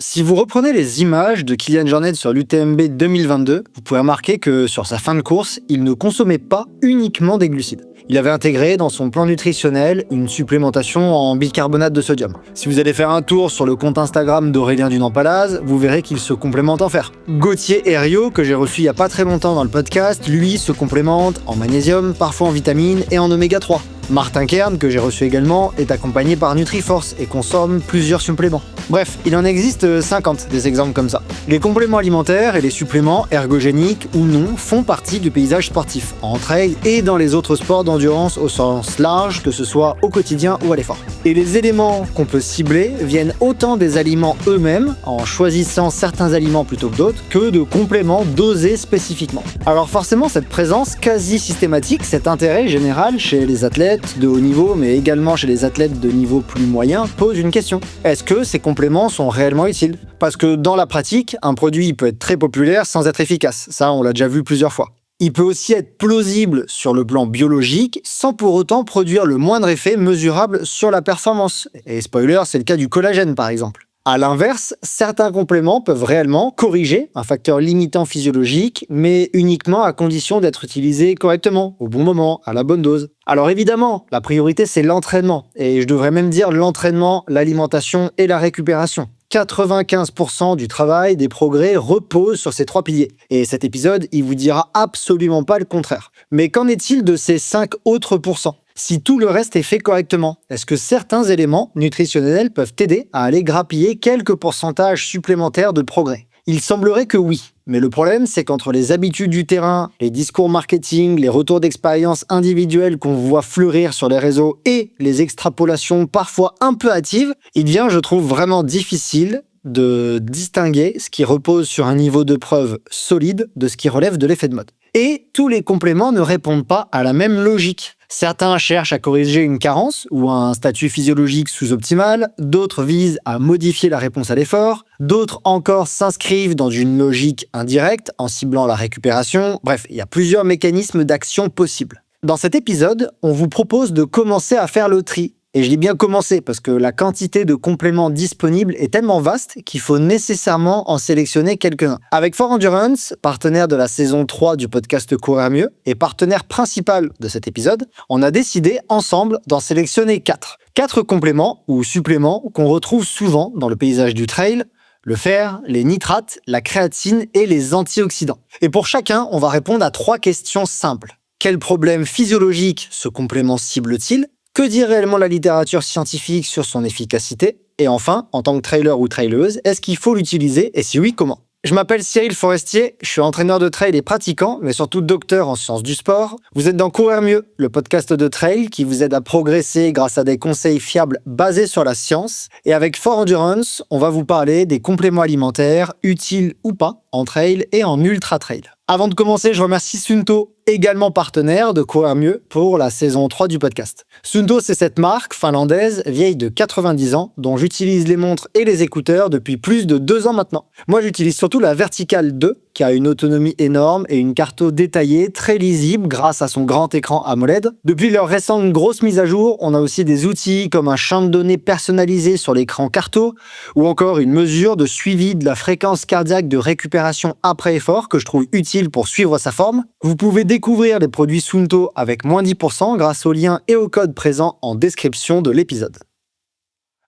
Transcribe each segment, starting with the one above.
Si vous reprenez les images de Kylian Jornet sur l'UTMB 2022, vous pouvez remarquer que sur sa fin de course, il ne consommait pas uniquement des glucides. Il avait intégré dans son plan nutritionnel une supplémentation en bicarbonate de sodium. Si vous allez faire un tour sur le compte Instagram d'Aurélien Dunant-Palaz, vous verrez qu'ils se complémentent en fer. Gauthier Herriot, que j'ai reçu il y a pas très longtemps dans le podcast, lui se complémente en magnésium, parfois en vitamines et en oméga 3. Martin Kern, que j'ai reçu également, est accompagné par Nutriforce et consomme plusieurs suppléments. Bref, il en existe 50 des exemples comme ça. Les compléments alimentaires et les suppléments, ergogéniques ou non, font partie du paysage sportif, en trail et dans les autres sports d'endurance au sens large, que ce soit au quotidien ou à l'effort. Et les éléments qu'on peut cibler viennent autant des aliments eux-mêmes, en choisissant certains aliments plutôt que d'autres, que de compléments dosés spécifiquement. Alors forcément, cette présence quasi systématique, cet intérêt général chez les athlètes de haut niveau, mais également chez les athlètes de niveau plus moyen, pose une question. Est-ce que ces compléments sont réellement utiles? Parce que dans la pratique, un produit peut être très populaire sans être efficace. Ça, on l'a déjà vu plusieurs fois. Il peut aussi être plausible sur le plan biologique, sans pour autant produire le moindre effet mesurable sur la performance. Et spoiler, c'est le cas du collagène par exemple. A l'inverse, certains compléments peuvent réellement corriger un facteur limitant physiologique, mais uniquement à condition d'être utilisés correctement, au bon moment, à la bonne dose. Alors évidemment, la priorité c'est l'entraînement, et je devrais même dire l'entraînement, l'alimentation et la récupération. 95% du travail, des progrès repose sur ces trois piliers. Et cet épisode, il vous dira absolument pas le contraire. Mais qu'en est-il de ces 5 autres pourcents ? Si tout le reste est fait correctement, est-ce que certains éléments nutritionnels peuvent t'aider à aller grappiller quelques pourcentages supplémentaires de progrès? Il semblerait que oui, mais le problème c'est qu'entre les habitudes du terrain, les discours marketing, les retours d'expérience individuels qu'on voit fleurir sur les réseaux et les extrapolations parfois un peu hâtives, il devient, je trouve, vraiment difficile de distinguer ce qui repose sur un niveau de preuve solide de ce qui relève de l'effet de mode. Et tous les compléments ne répondent pas à la même logique. Certains cherchent à corriger une carence ou un statut physiologique sous-optimal, d'autres visent à modifier la réponse à l'effort, d'autres encore s'inscrivent dans une logique indirecte en ciblant la récupération. Bref, il y a plusieurs mécanismes d'action possibles. Dans cet épisode, on vous propose de commencer à faire le tri. Et je dis bien commencer parce que la quantité de compléments disponibles est tellement vaste qu'il faut nécessairement en sélectionner quelques-uns. Avec Fort Endurance, partenaire de la saison 3 du podcast Courir Mieux et partenaire principal de cet épisode, on a décidé ensemble d'en sélectionner 4. 4 compléments ou suppléments qu'on retrouve souvent dans le paysage du trail: le fer, les nitrates, la créatine et les antioxydants. Et pour chacun, on va répondre à 3 questions simples. Quel problème physiologique ce complément cible-t-il ? Que dit réellement la littérature scientifique sur son efficacité? Et enfin, en tant que trailer ou traileuse, est-ce qu'il faut l'utiliser et si oui, comment? Je m'appelle Cyril Forestier, je suis entraîneur de trail et pratiquant, mais surtout docteur en sciences du sport. Vous êtes dans Courir Mieux, le podcast de trail qui vous aide à progresser grâce à des conseils fiables basés sur la science. Et avec Fort Endurance, on va vous parler des compléments alimentaires, utiles ou pas, en trail et en ultra trail. Avant de commencer, je remercie Suunto, également partenaire de Courir Mieux pour la saison 3 du podcast. Suunto, c'est cette marque finlandaise vieille de 90 ans dont j'utilise les montres et les écouteurs depuis plus de 2 ans maintenant. Moi, j'utilise surtout la Vertical 2 qui a une autonomie énorme et une carto détaillée très lisible grâce à son grand écran AMOLED. Depuis leur récente grosse mise à jour, on a aussi des outils comme un champ de données personnalisé sur l'écran carto ou encore une mesure de suivi de la fréquence cardiaque de récupération après effort que je trouve utile pour suivre sa forme. Vous pouvez découvrir les produits Suunto avec moins 10% grâce aux liens et au code présents en description de l'épisode.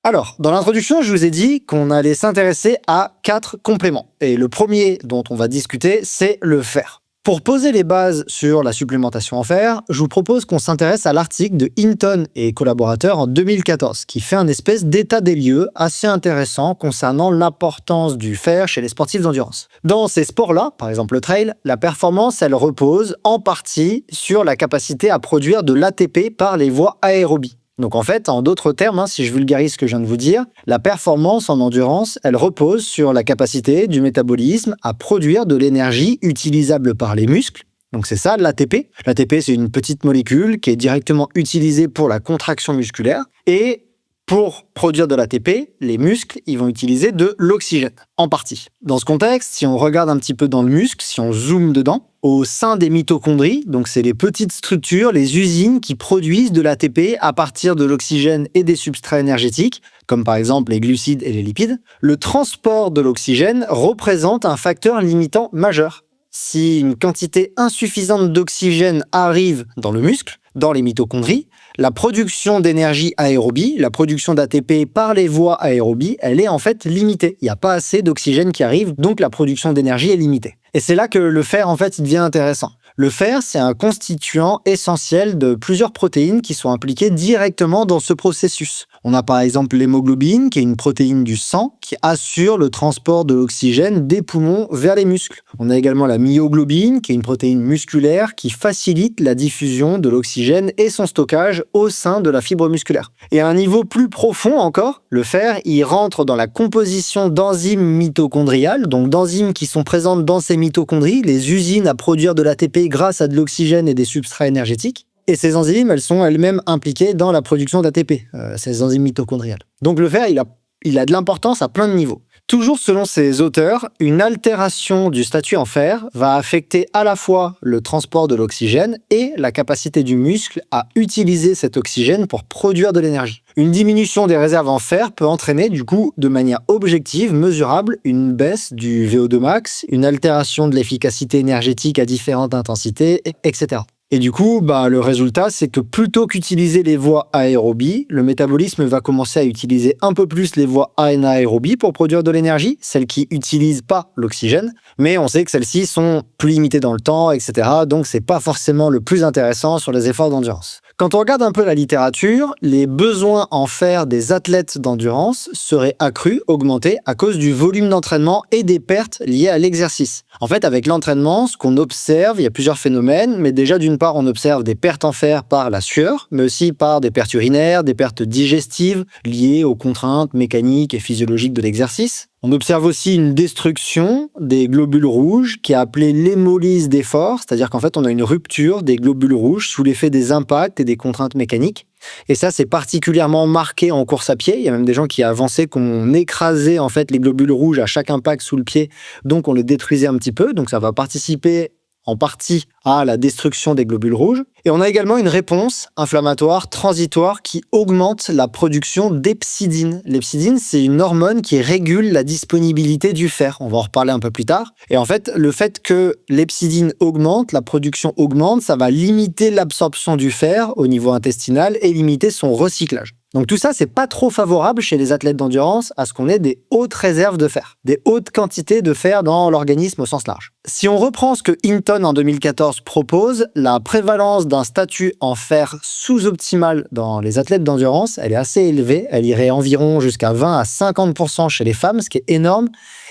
Alors, dans l'introduction, je vous ai dit qu'on allait s'intéresser à 4 compléments. Et le premier dont on va discuter, c'est le fer. Pour poser les bases sur la supplémentation en fer, je vous propose qu'on s'intéresse à l'article de Hinton et collaborateurs en 2014, qui fait un espèce d'état des lieux assez intéressant concernant l'importance du fer chez les sportifs d'endurance. Dans ces sports-là, par exemple le trail, la performance, elle repose en partie sur la capacité à produire de l'ATP par les voies aérobies. Donc en fait, en d'autres termes, si je vulgarise ce que je viens de vous dire, la performance en endurance, elle repose sur la capacité du métabolisme à produire de l'énergie utilisable par les muscles. Donc c'est ça l'ATP. L'ATP, c'est une petite molécule qui est directement utilisée pour la contraction musculaire. Et Pour produire de l'ATP, les muscles, ils vont utiliser de l'oxygène, en partie. Dans ce contexte, si on regarde un petit peu dans le muscle, si on zoome dedans, au sein des mitochondries, donc c'est les petites structures, les usines qui produisent de l'ATP à partir de l'oxygène et des substrats énergétiques, comme par exemple les glucides et les lipides, le transport de l'oxygène représente un facteur limitant majeur. Si une quantité insuffisante d'oxygène arrive dans le muscle, dans les mitochondries, la production d'énergie aérobie, la production d'ATP par les voies aérobies, elle est en fait limitée. Il n'y a pas assez d'oxygène qui arrive, donc la production d'énergie est limitée. Et c'est là que le fer, en fait, il devient intéressant. Le fer, c'est un constituant essentiel de plusieurs protéines qui sont impliquées directement dans ce processus. On a par exemple l'hémoglobine, qui est une protéine du sang, qui assure le transport de l'oxygène des poumons vers les muscles. On a également la myoglobine, qui est une protéine musculaire qui facilite la diffusion de l'oxygène et son stockage au sein de la fibre musculaire. Et à un niveau plus profond encore, le fer, il rentre dans la composition d'enzymes mitochondriales, donc d'enzymes qui sont présentes dans ces mitochondries, les usines à produire de l'ATP grâce à de l'oxygène et des substrats énergétiques. Et ces enzymes, elles sont elles-mêmes impliquées dans la production d'ATP, ces enzymes mitochondriales. Donc le fer, il a de l'importance à plein de niveaux. Toujours selon ces auteurs, une altération du statut en fer va affecter à la fois le transport de l'oxygène et la capacité du muscle à utiliser cet oxygène pour produire de l'énergie. Une diminution des réserves en fer peut entraîner du coup de manière objective, mesurable, une baisse du VO2 max, une altération de l'efficacité énergétique à différentes intensités, etc. Et du coup, le résultat, c'est que plutôt qu'utiliser les voies aérobies, le métabolisme va commencer à utiliser un peu plus les voies anaérobies pour produire de l'énergie, celles qui n'utilisent pas l'oxygène, mais on sait que celles-ci sont plus limitées dans le temps, etc. Donc c'est pas forcément le plus intéressant sur les efforts d'endurance. Quand on regarde un peu la littérature, les besoins en fer des athlètes d'endurance seraient accrus, augmentés à cause du volume d'entraînement et des pertes liées à l'exercice. En fait, avec l'entraînement, ce qu'on observe, il y a plusieurs phénomènes, mais déjà d'une part, on observe des pertes en fer par la sueur, mais aussi par des pertes urinaires, des pertes digestives liées aux contraintes mécaniques et physiologiques de l'exercice. On observe aussi une destruction des globules rouges qui est appelée l'hémolyse d'effort, c'est-à-dire qu'en fait on a une rupture des globules rouges sous l'effet des impacts et des contraintes mécaniques. Et ça, c'est particulièrement marqué en course à pied. Il y a même des gens qui avançaient qu'on écrasait en fait les globules rouges à chaque impact sous le pied, donc on les détruisait un petit peu, donc ça va participer en partie à la destruction des globules rouges. Et on a également une réponse inflammatoire transitoire qui augmente la production d'hepsidine. L'hepsidine, c'est une hormone qui régule la disponibilité du fer. On va en reparler un peu plus tard. Et en fait, le fait que l'hepsidine augmente, la production augmente, ça va limiter l'absorption du fer au niveau intestinal et limiter son recyclage. Donc tout ça, c'est pas trop favorable chez les athlètes d'endurance à ce qu'on ait des hautes réserves de fer, des hautes quantités de fer dans l'organisme au sens large. Si on reprend ce que Hinton en 2014 propose, la prévalence d'un statut en fer sous-optimal dans les athlètes d'endurance, elle est assez élevée. Elle irait environ jusqu'à 20 à 50% chez les femmes, ce qui est énorme,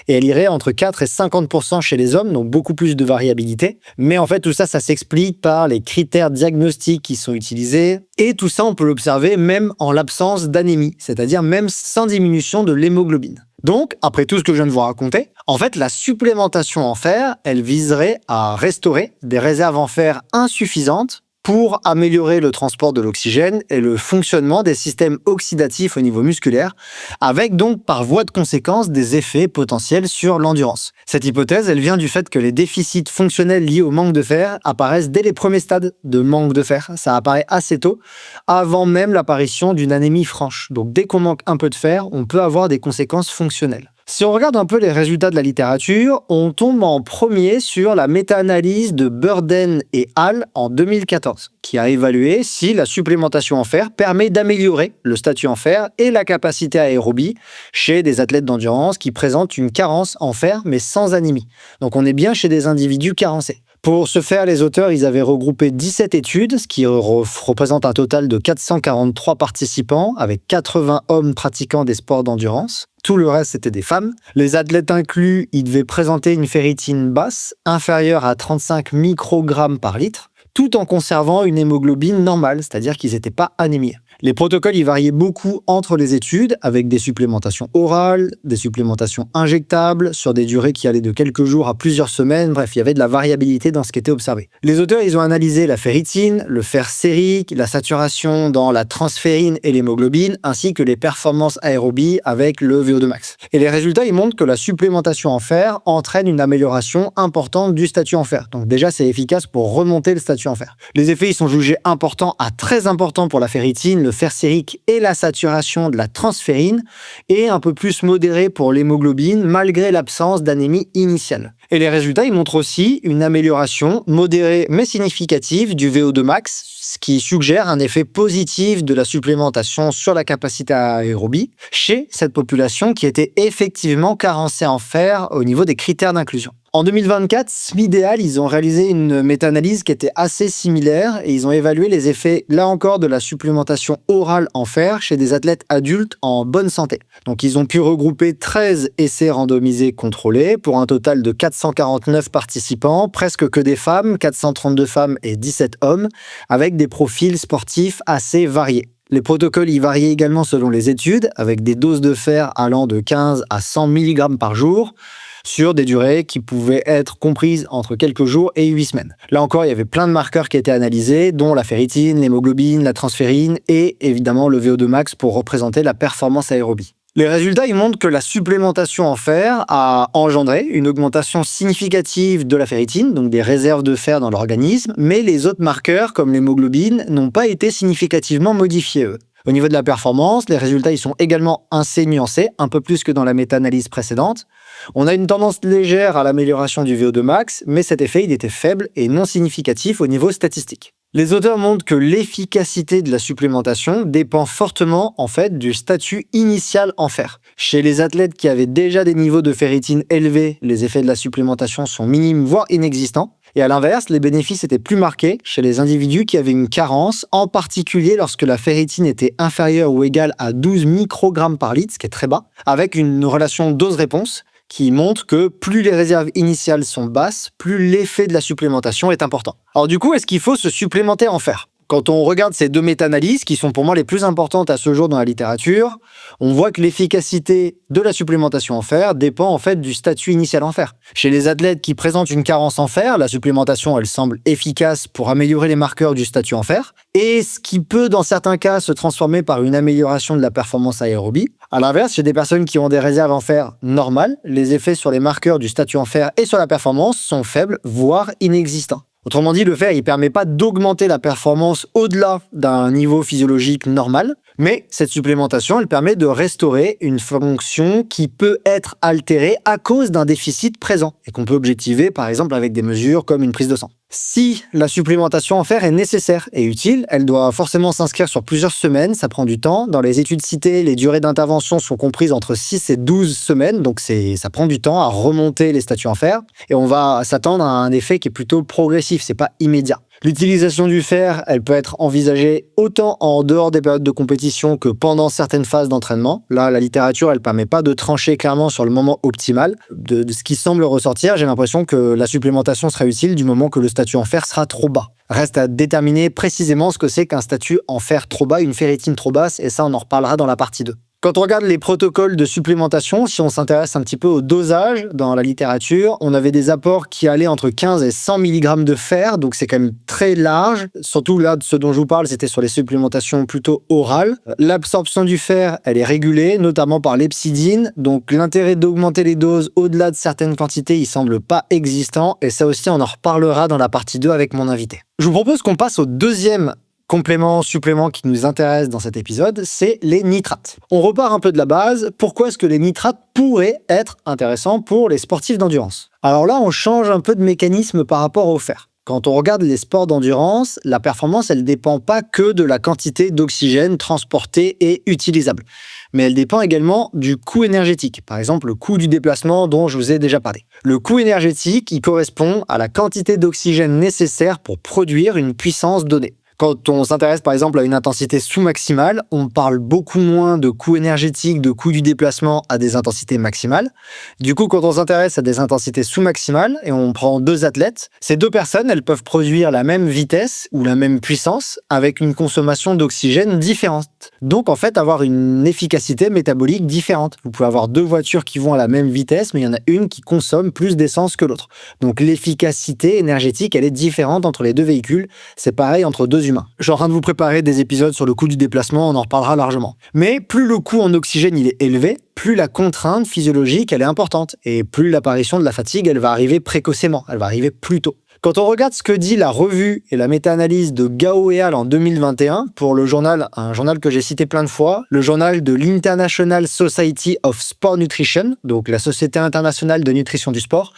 et elle irait entre 4 et 50% chez les hommes, donc beaucoup plus de variabilité. Mais en fait, tout ça, ça s'explique par les critères diagnostiques qui sont utilisés, et tout ça, on peut l'observer même en l'absence d'anémie, c'est-à-dire même sans diminution de l'hémoglobine. Donc, après tout ce que je viens de vous raconter, en fait, la supplémentation en fer, elle viserait à restaurer des réserves en fer insuffisantes pour améliorer le transport de l'oxygène et le fonctionnement des systèmes oxydatifs au niveau musculaire, avec donc par voie de conséquence des effets potentiels sur l'endurance. Cette hypothèse, elle vient du fait que les déficits fonctionnels liés au manque de fer apparaissent dès les premiers stades de manque de fer. Ça apparaît assez tôt, avant même l'apparition d'une anémie franche. Donc dès qu'on manque un peu de fer, on peut avoir des conséquences fonctionnelles. Si on regarde un peu les résultats de la littérature, on tombe en premier sur la méta-analyse de Burden et Hall en 2014, qui a évalué si la supplémentation en fer permet d'améliorer le statut en fer et la capacité aérobie chez des athlètes d'endurance qui présentent une carence en fer, mais sans anémie. Donc on est bien chez des individus carencés. Pour ce faire, les auteurs ils avaient regroupé 17 études, ce qui représente un total de 443 participants, avec 80 hommes pratiquant des sports d'endurance. Tout le reste, c'était des femmes. Les athlètes inclus, ils devaient présenter une ferritine basse, inférieure à 35 microgrammes par litre, tout en conservant une hémoglobine normale, c'est-à-dire qu'ils n'étaient pas anémiés. Les protocoles y variaient beaucoup entre les études, avec des supplémentations orales, des supplémentations injectables, sur des durées qui allaient de quelques jours à plusieurs semaines. Bref, il y avait de la variabilité dans ce qui était observé. Les auteurs, ils ont analysé la ferritine, le fer sérique, la saturation dans la transférine et l'hémoglobine, ainsi que les performances aérobies avec le VO2 max. Et les résultats, ils montrent que la supplémentation en fer entraîne une amélioration importante du statut en fer. Donc déjà, c'est efficace pour remonter le statut en fer. Les effets, ils sont jugés importants à très importants pour la ferritine, le fer sérique et la saturation de la transférine, et un peu plus modérés pour l'hémoglobine, malgré l'absence d'anémie initiale. Et les résultats, ils montrent aussi une amélioration modérée mais significative du VO2 max, ce qui suggère un effet positif de la supplémentation sur la capacité aérobie chez cette population qui était effectivement carencée en fer au niveau des critères d'inclusion. En 2024, Smidéal, ils ont réalisé une méta-analyse qui était assez similaire et ils ont évalué les effets, là encore, de la supplémentation orale en fer chez des athlètes adultes en bonne santé. Donc, ils ont pu regrouper 13 essais randomisés contrôlés pour un total de 449 participants, presque que des femmes, 432 femmes et 17 hommes, avec des profils sportifs assez variés. Les protocoles y variaient également selon les études, avec des doses de fer allant de 15 à 100 mg par jour, sur des durées qui pouvaient être comprises entre quelques jours et 8 semaines. Là encore, il y avait plein de marqueurs qui étaient analysés, dont la ferritine, l'hémoglobine, la transférine et évidemment le VO2 max pour représenter la performance aérobie. Les résultats, ils montrent que la supplémentation en fer a engendré une augmentation significative de la ferritine, donc des réserves de fer dans l'organisme, mais les autres marqueurs, comme l'hémoglobine, n'ont pas été significativement modifiés, eux. Au niveau de la performance, les résultats ils sont également assez nuancés, un peu plus que dans la méta-analyse précédente. On a une tendance légère à l'amélioration du VO2 max, mais cet effet il était faible et non significatif au niveau statistique. Les auteurs montrent que l'efficacité de la supplémentation dépend fortement en fait du statut initial en fer. Chez les athlètes qui avaient déjà des niveaux de ferritine élevés, les effets de la supplémentation sont minimes voire inexistants. Et à l'inverse, les bénéfices étaient plus marqués chez les individus qui avaient une carence, en particulier lorsque la ferritine était inférieure ou égale à 12 microgrammes par litre, ce qui est très bas, avec une relation dose-réponse qui montre que plus les réserves initiales sont basses, plus l'effet de la supplémentation est important. Alors du coup, est-ce qu'il faut se supplémenter en fer ? Quand on regarde ces deux méta-analyses, qui sont pour moi les plus importantes à ce jour dans la littérature, on voit que l'efficacité de la supplémentation en fer dépend en fait du statut initial en fer. Chez les athlètes qui présentent une carence en fer, la supplémentation elle semble efficace pour améliorer les marqueurs du statut en fer, et ce qui peut dans certains cas se transformer par une amélioration de la performance aérobie. À l'inverse, chez des personnes qui ont des réserves en fer normales, les effets sur les marqueurs du statut en fer et sur la performance sont faibles, voire inexistants. Autrement dit, le fer, il ne permet pas d'augmenter la performance au-delà d'un niveau physiologique normal, mais cette supplémentation, elle permet de restaurer une fonction qui peut être altérée à cause d'un déficit présent et qu'on peut objectiver par exemple avec des mesures comme une prise de sang. Si la supplémentation en fer est nécessaire et utile, elle doit forcément s'inscrire sur plusieurs semaines, ça prend du temps. Dans les études citées, les durées d'intervention sont comprises entre 6 et 12 semaines, donc ça prend du temps à remonter les statuts en fer. Et on va s'attendre à un effet qui est plutôt progressif, c'est pas immédiat. L'utilisation du fer, elle peut être envisagée autant en dehors des périodes de compétition que pendant certaines phases d'entraînement. Là, la littérature, elle permet pas de trancher clairement sur le moment optimal. De ce qui semble ressortir, j'ai l'impression que la supplémentation sera utile du moment que le statut en fer sera trop bas. Reste à déterminer précisément ce que c'est qu'un statut en fer trop bas, une ferritine trop basse, et ça, on en reparlera dans la partie 2. Quand on regarde les protocoles de supplémentation, si on s'intéresse un petit peu au dosage dans la littérature, on avait des apports qui allaient entre 15 et 100 mg de fer, donc c'est quand même très large. Surtout là, ce dont je vous parle, c'était sur les supplémentations plutôt orales. L'absorption du fer, elle est régulée, notamment par l'hepcidine, donc l'intérêt d'augmenter les doses au-delà de certaines quantités, il semble pas existant, et ça aussi, on en reparlera dans la partie 2 avec mon invité. Je vous propose qu'on passe au deuxième supplément qui nous intéresse dans cet épisode, c'est les nitrates. On repart un peu de la base. Pourquoi est-ce que les nitrates pourraient être intéressants pour les sportifs d'endurance ? Alors là, on change un peu de mécanisme par rapport au fer. Quand on regarde les sports d'endurance, la performance, elle ne dépend pas que de la quantité d'oxygène transportée et utilisable, mais elle dépend également du coût énergétique. Par exemple, le coût du déplacement dont je vous ai déjà parlé. Le coût énergétique, il correspond à la quantité d'oxygène nécessaire pour produire une puissance donnée. Quand on s'intéresse par exemple à une intensité sous-maximale, on parle beaucoup moins de coût énergétique, de coût du déplacement à des intensités maximales. Du coup, quand on s'intéresse à des intensités sous-maximales et on prend deux athlètes, ces deux personnes, elles peuvent produire la même vitesse ou la même puissance avec une consommation d'oxygène différente. Donc en fait, avoir une efficacité métabolique différente. Vous pouvez avoir deux voitures qui vont à la même vitesse, mais il y en a une qui consomme plus d'essence que l'autre. Donc l'efficacité énergétique, elle est différente entre les deux véhicules. C'est pareil entre deux humains. Je suis en train de vous préparer des épisodes sur le coût du déplacement, on en reparlera largement. Mais plus le coût en oxygène il est élevé, plus la contrainte physiologique elle est importante. Et plus l'apparition de la fatigue elle va arriver précocement, elle va arriver plus tôt. Quand on regarde ce que dit la revue et la méta-analyse de Gao et al. En 2021 pour le journal, un journal que j'ai cité plein de fois, le journal de l'International Society of Sport Nutrition, donc la Société internationale de nutrition du sport,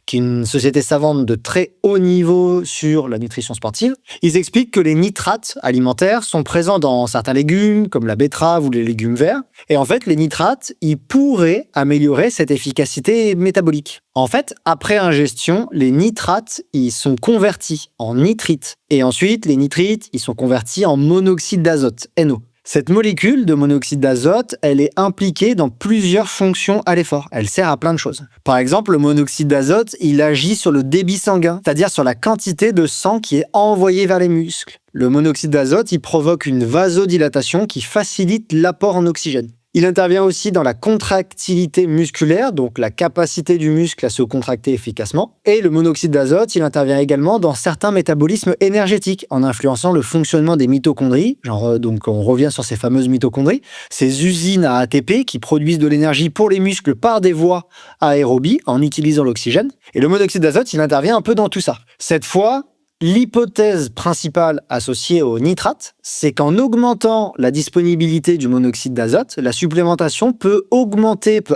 qui est une société savante de très haut niveau sur la nutrition sportive. Ils expliquent que les nitrates alimentaires sont présents dans certains légumes, comme la betterave ou les légumes verts. Et en fait, les nitrates, ils pourraient améliorer cette efficacité métabolique. En fait, après ingestion, les nitrates, ils sont convertis en nitrites. Et ensuite, les nitrites, ils sont convertis en monoxyde d'azote, NO. Cette molécule de monoxyde d'azote, elle est impliquée dans plusieurs fonctions à l'effort. Elle sert à plein de choses. Par exemple, le monoxyde d'azote, il agit sur le débit sanguin, c'est-à-dire sur la quantité de sang qui est envoyée vers les muscles. Le monoxyde d'azote, il provoque une vasodilatation qui facilite l'apport en oxygène. Il intervient aussi dans la contractilité musculaire, donc la capacité du muscle à se contracter efficacement. Et le monoxyde d'azote, il intervient également dans certains métabolismes énergétiques, en influençant le fonctionnement des mitochondries. Donc on revient sur ces fameuses mitochondries, ces usines à ATP qui produisent de l'énergie pour les muscles par des voies aérobies en utilisant l'oxygène. Et le monoxyde d'azote, il intervient un peu dans tout ça. Cette fois, l'hypothèse principale associée au nitrate, c'est qu'en augmentant la disponibilité du monoxyde d'azote, la supplémentation peut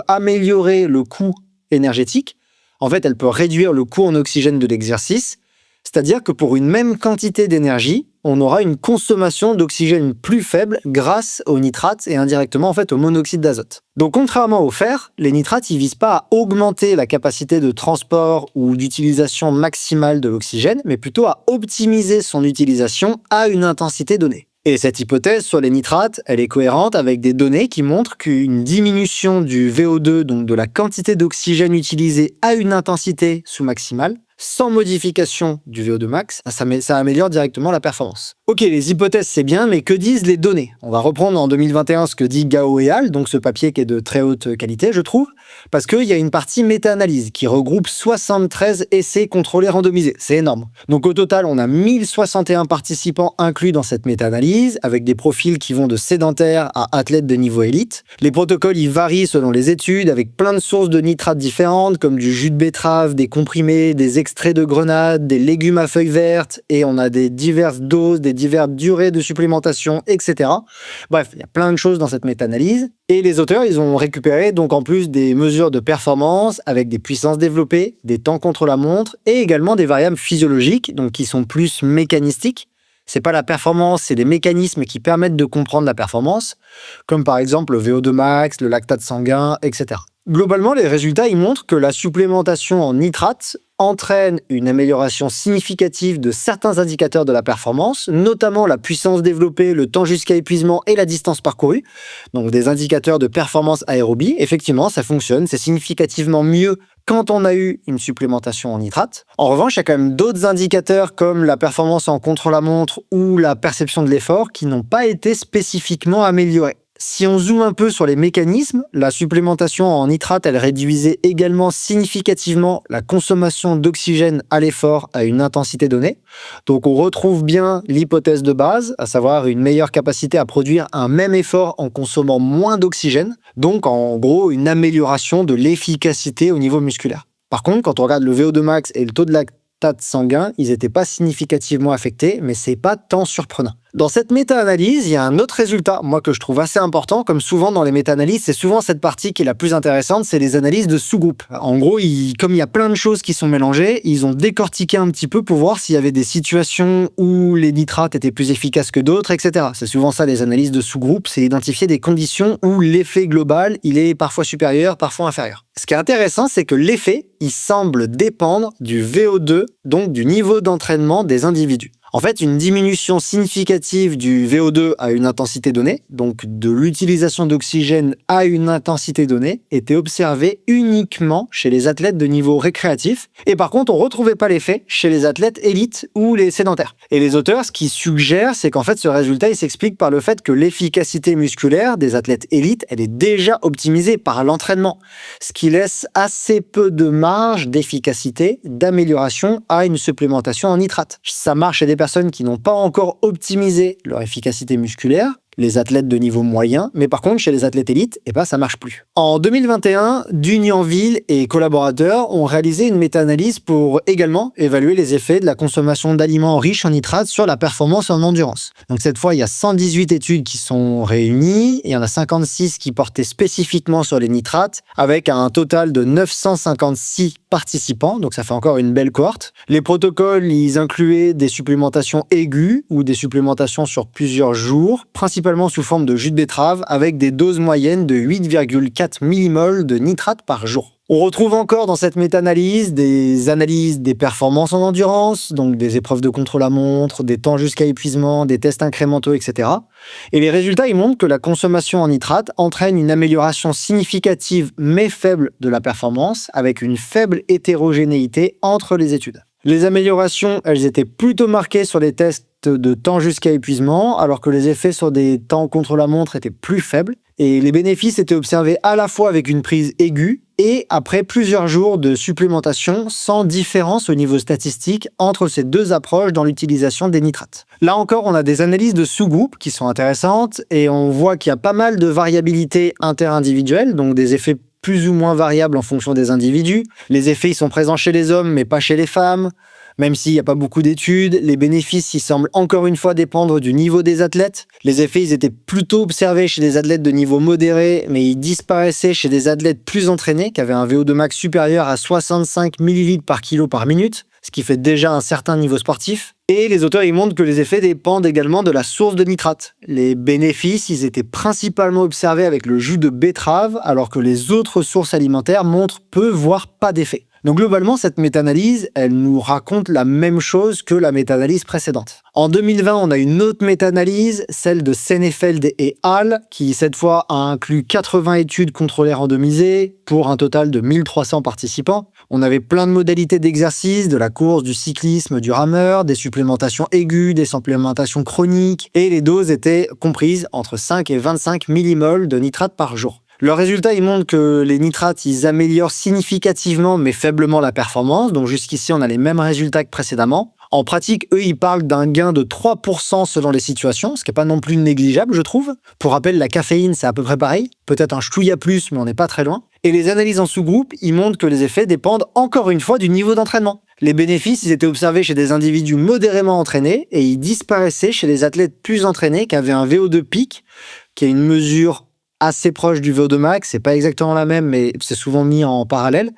améliorer le coût énergétique. En fait, elle peut réduire le coût en oxygène de l'exercice, c'est-à-dire que pour une même quantité d'énergie, on aura une consommation d'oxygène plus faible grâce au nitrate et indirectement en fait au monoxyde d'azote. Donc contrairement au fer, les nitrates ils visent pas à augmenter la capacité de transport ou d'utilisation maximale de l'oxygène, mais plutôt à optimiser son utilisation à une intensité donnée. Et cette hypothèse sur les nitrates, elle est cohérente avec des données qui montrent qu'une diminution du VO2, donc de la quantité d'oxygène utilisée à une intensité sous-maximale, sans modification du VO2 max, ça améliore directement la performance. Ok, les hypothèses c'est bien, mais que disent les données? On va reprendre en 2021 ce que dit Gao et al., donc ce papier qui est de très haute qualité, je trouve, parce qu'il y a une partie méta-analyse qui regroupe 73 essais contrôlés randomisés. C'est énorme. Donc au total, on a 1061 participants inclus dans cette méta-analyse, avec des profils qui vont de sédentaires à athlètes de niveau élite. Les protocoles, ils varient selon les études, avec plein de sources de nitrates différentes, comme du jus de betterave, des comprimés, des extraits de grenade, des légumes à feuilles vertes, et on a des diverses doses, des diverses durées de supplémentation, etc. Bref, il y a plein de choses dans cette méta-analyse. Et les auteurs, ils ont récupéré donc en plus des mesures de performance avec des puissances développées, des temps contre la montre et également des variables physiologiques, donc qui sont plus mécanistiques. C'est pas la performance, c'est des mécanismes qui permettent de comprendre la performance, comme par exemple le VO2 max, le lactate sanguin, etc. Globalement, les résultats ils montrent que la supplémentation en nitrates entraîne une amélioration significative de certains indicateurs de la performance, notamment la puissance développée, le temps jusqu'à épuisement et la distance parcourue, donc des indicateurs de performance aérobie. Effectivement, ça fonctionne, c'est significativement mieux quand on a eu une supplémentation en nitrate. En revanche, il y a quand même d'autres indicateurs comme la performance en contre-la-montre ou la perception de l'effort qui n'ont pas été spécifiquement améliorés. Si on zoome un peu sur les mécanismes, la supplémentation en nitrate, elle réduisait également significativement la consommation d'oxygène à l'effort à une intensité donnée. Donc on retrouve bien l'hypothèse de base, à savoir une meilleure capacité à produire un même effort en consommant moins d'oxygène. Donc en gros, une amélioration de l'efficacité au niveau musculaire. Par contre, quand on regarde le VO2 max et le taux de lactate sanguin, ils n'étaient pas significativement affectés, mais c'est pas tant surprenant. Dans cette méta-analyse, il y a un autre résultat, moi, que je trouve assez important. Comme souvent dans les méta-analyses, c'est souvent cette partie qui est la plus intéressante, c'est les analyses de sous-groupes. En gros, comme il y a plein de choses qui sont mélangées, ils ont décortiqué un petit peu pour voir s'il y avait des situations où les nitrates étaient plus efficaces que d'autres, etc. C'est souvent ça, les analyses de sous-groupes, c'est identifier des conditions où l'effet global, il est parfois supérieur, parfois inférieur. Ce qui est intéressant, c'est que l'effet, il semble dépendre du VO2, donc du niveau d'entraînement des individus. En fait, une diminution significative du VO2 à une intensité donnée, donc de l'utilisation d'oxygène à une intensité donnée, était observée uniquement chez les athlètes de niveau récréatif. Et par contre, on ne retrouvait pas l'effet chez les athlètes élites ou les sédentaires. Et les auteurs, ce qu'ils suggèrent, c'est qu'en fait, ce résultat, il s'explique par le fait que l'efficacité musculaire des athlètes élites, elle est déjà optimisée par l'entraînement, ce qui laisse assez peu de marge d'efficacité, d'amélioration à une supplémentation en nitrate. Ça marche chez des personnes qui n'ont pas encore optimisé leur efficacité musculaire, les athlètes de niveau moyen, mais par contre, chez les athlètes élites, ça marche plus. En 2021, Dugnanville et collaborateurs ont réalisé une méta-analyse pour également évaluer les effets de la consommation d'aliments riches en nitrates sur la performance en endurance. Donc cette fois, il y a 118 études qui sont réunies, et il y en a 56 qui portaient spécifiquement sur les nitrates, avec un total de 956 participants, donc ça fait encore une belle cohorte. Les protocoles, ils incluaient des supplémentations aiguës ou des supplémentations sur plusieurs jours, principalement sous forme de jus de betterave, avec des doses moyennes de 8,4 millimoles de nitrate par jour. On retrouve encore dans cette méta-analyse des analyses des performances en endurance, donc des épreuves de contre-la-montre, des temps jusqu'à épuisement, des tests incrémentaux, etc. Et les résultats, ils montrent que la consommation en nitrate entraîne une amélioration significative mais faible de la performance, avec une faible hétérogénéité entre les études. Les améliorations, elles étaient plutôt marquées sur les tests de temps jusqu'à épuisement, alors que les effets sur des temps contre la montre étaient plus faibles. Et les bénéfices étaient observés à la fois avec une prise aiguë et après plusieurs jours de supplémentation, sans différence au niveau statistique entre ces deux approches dans l'utilisation des nitrates. Là encore, on a des analyses de sous-groupes qui sont intéressantes et on voit qu'il y a pas mal de variabilité interindividuelle, donc des effets plus ou moins variables en fonction des individus. Les effets, ils sont présents chez les hommes, mais pas chez les femmes. Même s'il n'y a pas beaucoup d'études, les bénéfices, ils semblent encore une fois dépendre du niveau des athlètes. Les effets, ils étaient plutôt observés chez des athlètes de niveau modéré, mais ils disparaissaient chez des athlètes plus entraînés, qui avaient un VO2 max supérieur à 65 ml par kilo par minute, ce qui fait déjà un certain niveau sportif. Et les auteurs, ils montrent que les effets dépendent également de la source de nitrate. Les bénéfices, ils étaient principalement observés avec le jus de betterave, alors que les autres sources alimentaires montrent peu, voire pas d'effet. Donc globalement, cette méta-analyse, elle nous raconte la même chose que la méta-analyse précédente. En 2020, on a une autre méta-analyse, celle de Sennefeld et Hall, qui cette fois a inclus 80 études contrôlées randomisées pour un total de 1300 participants. On avait plein de modalités d'exercice, de la course, du cyclisme, du rameur, des supplémentations aiguës, des supplémentations chroniques, et les doses étaient comprises entre 5 et 25 millimoles de nitrate par jour. Le résultat, il montre que les nitrates, ils améliorent significativement mais faiblement la performance. Donc jusqu'ici, on a les mêmes résultats que précédemment. En pratique, eux, ils parlent d'un gain de 3% selon les situations, ce qui n'est pas non plus négligeable, je trouve. Pour rappel, la caféine, c'est à peu près pareil. Peut-être un chouïa plus, mais on n'est pas très loin. Et les analyses en sous-groupe, ils montrent que les effets dépendent encore une fois du niveau d'entraînement. Les bénéfices, ils étaient observés chez des individus modérément entraînés et ils disparaissaient chez les athlètes plus entraînés qui avaient un VO2 pic, qui est une mesure assez proche du VO2 max, c'est pas exactement la même, mais c'est souvent mis en parallèle.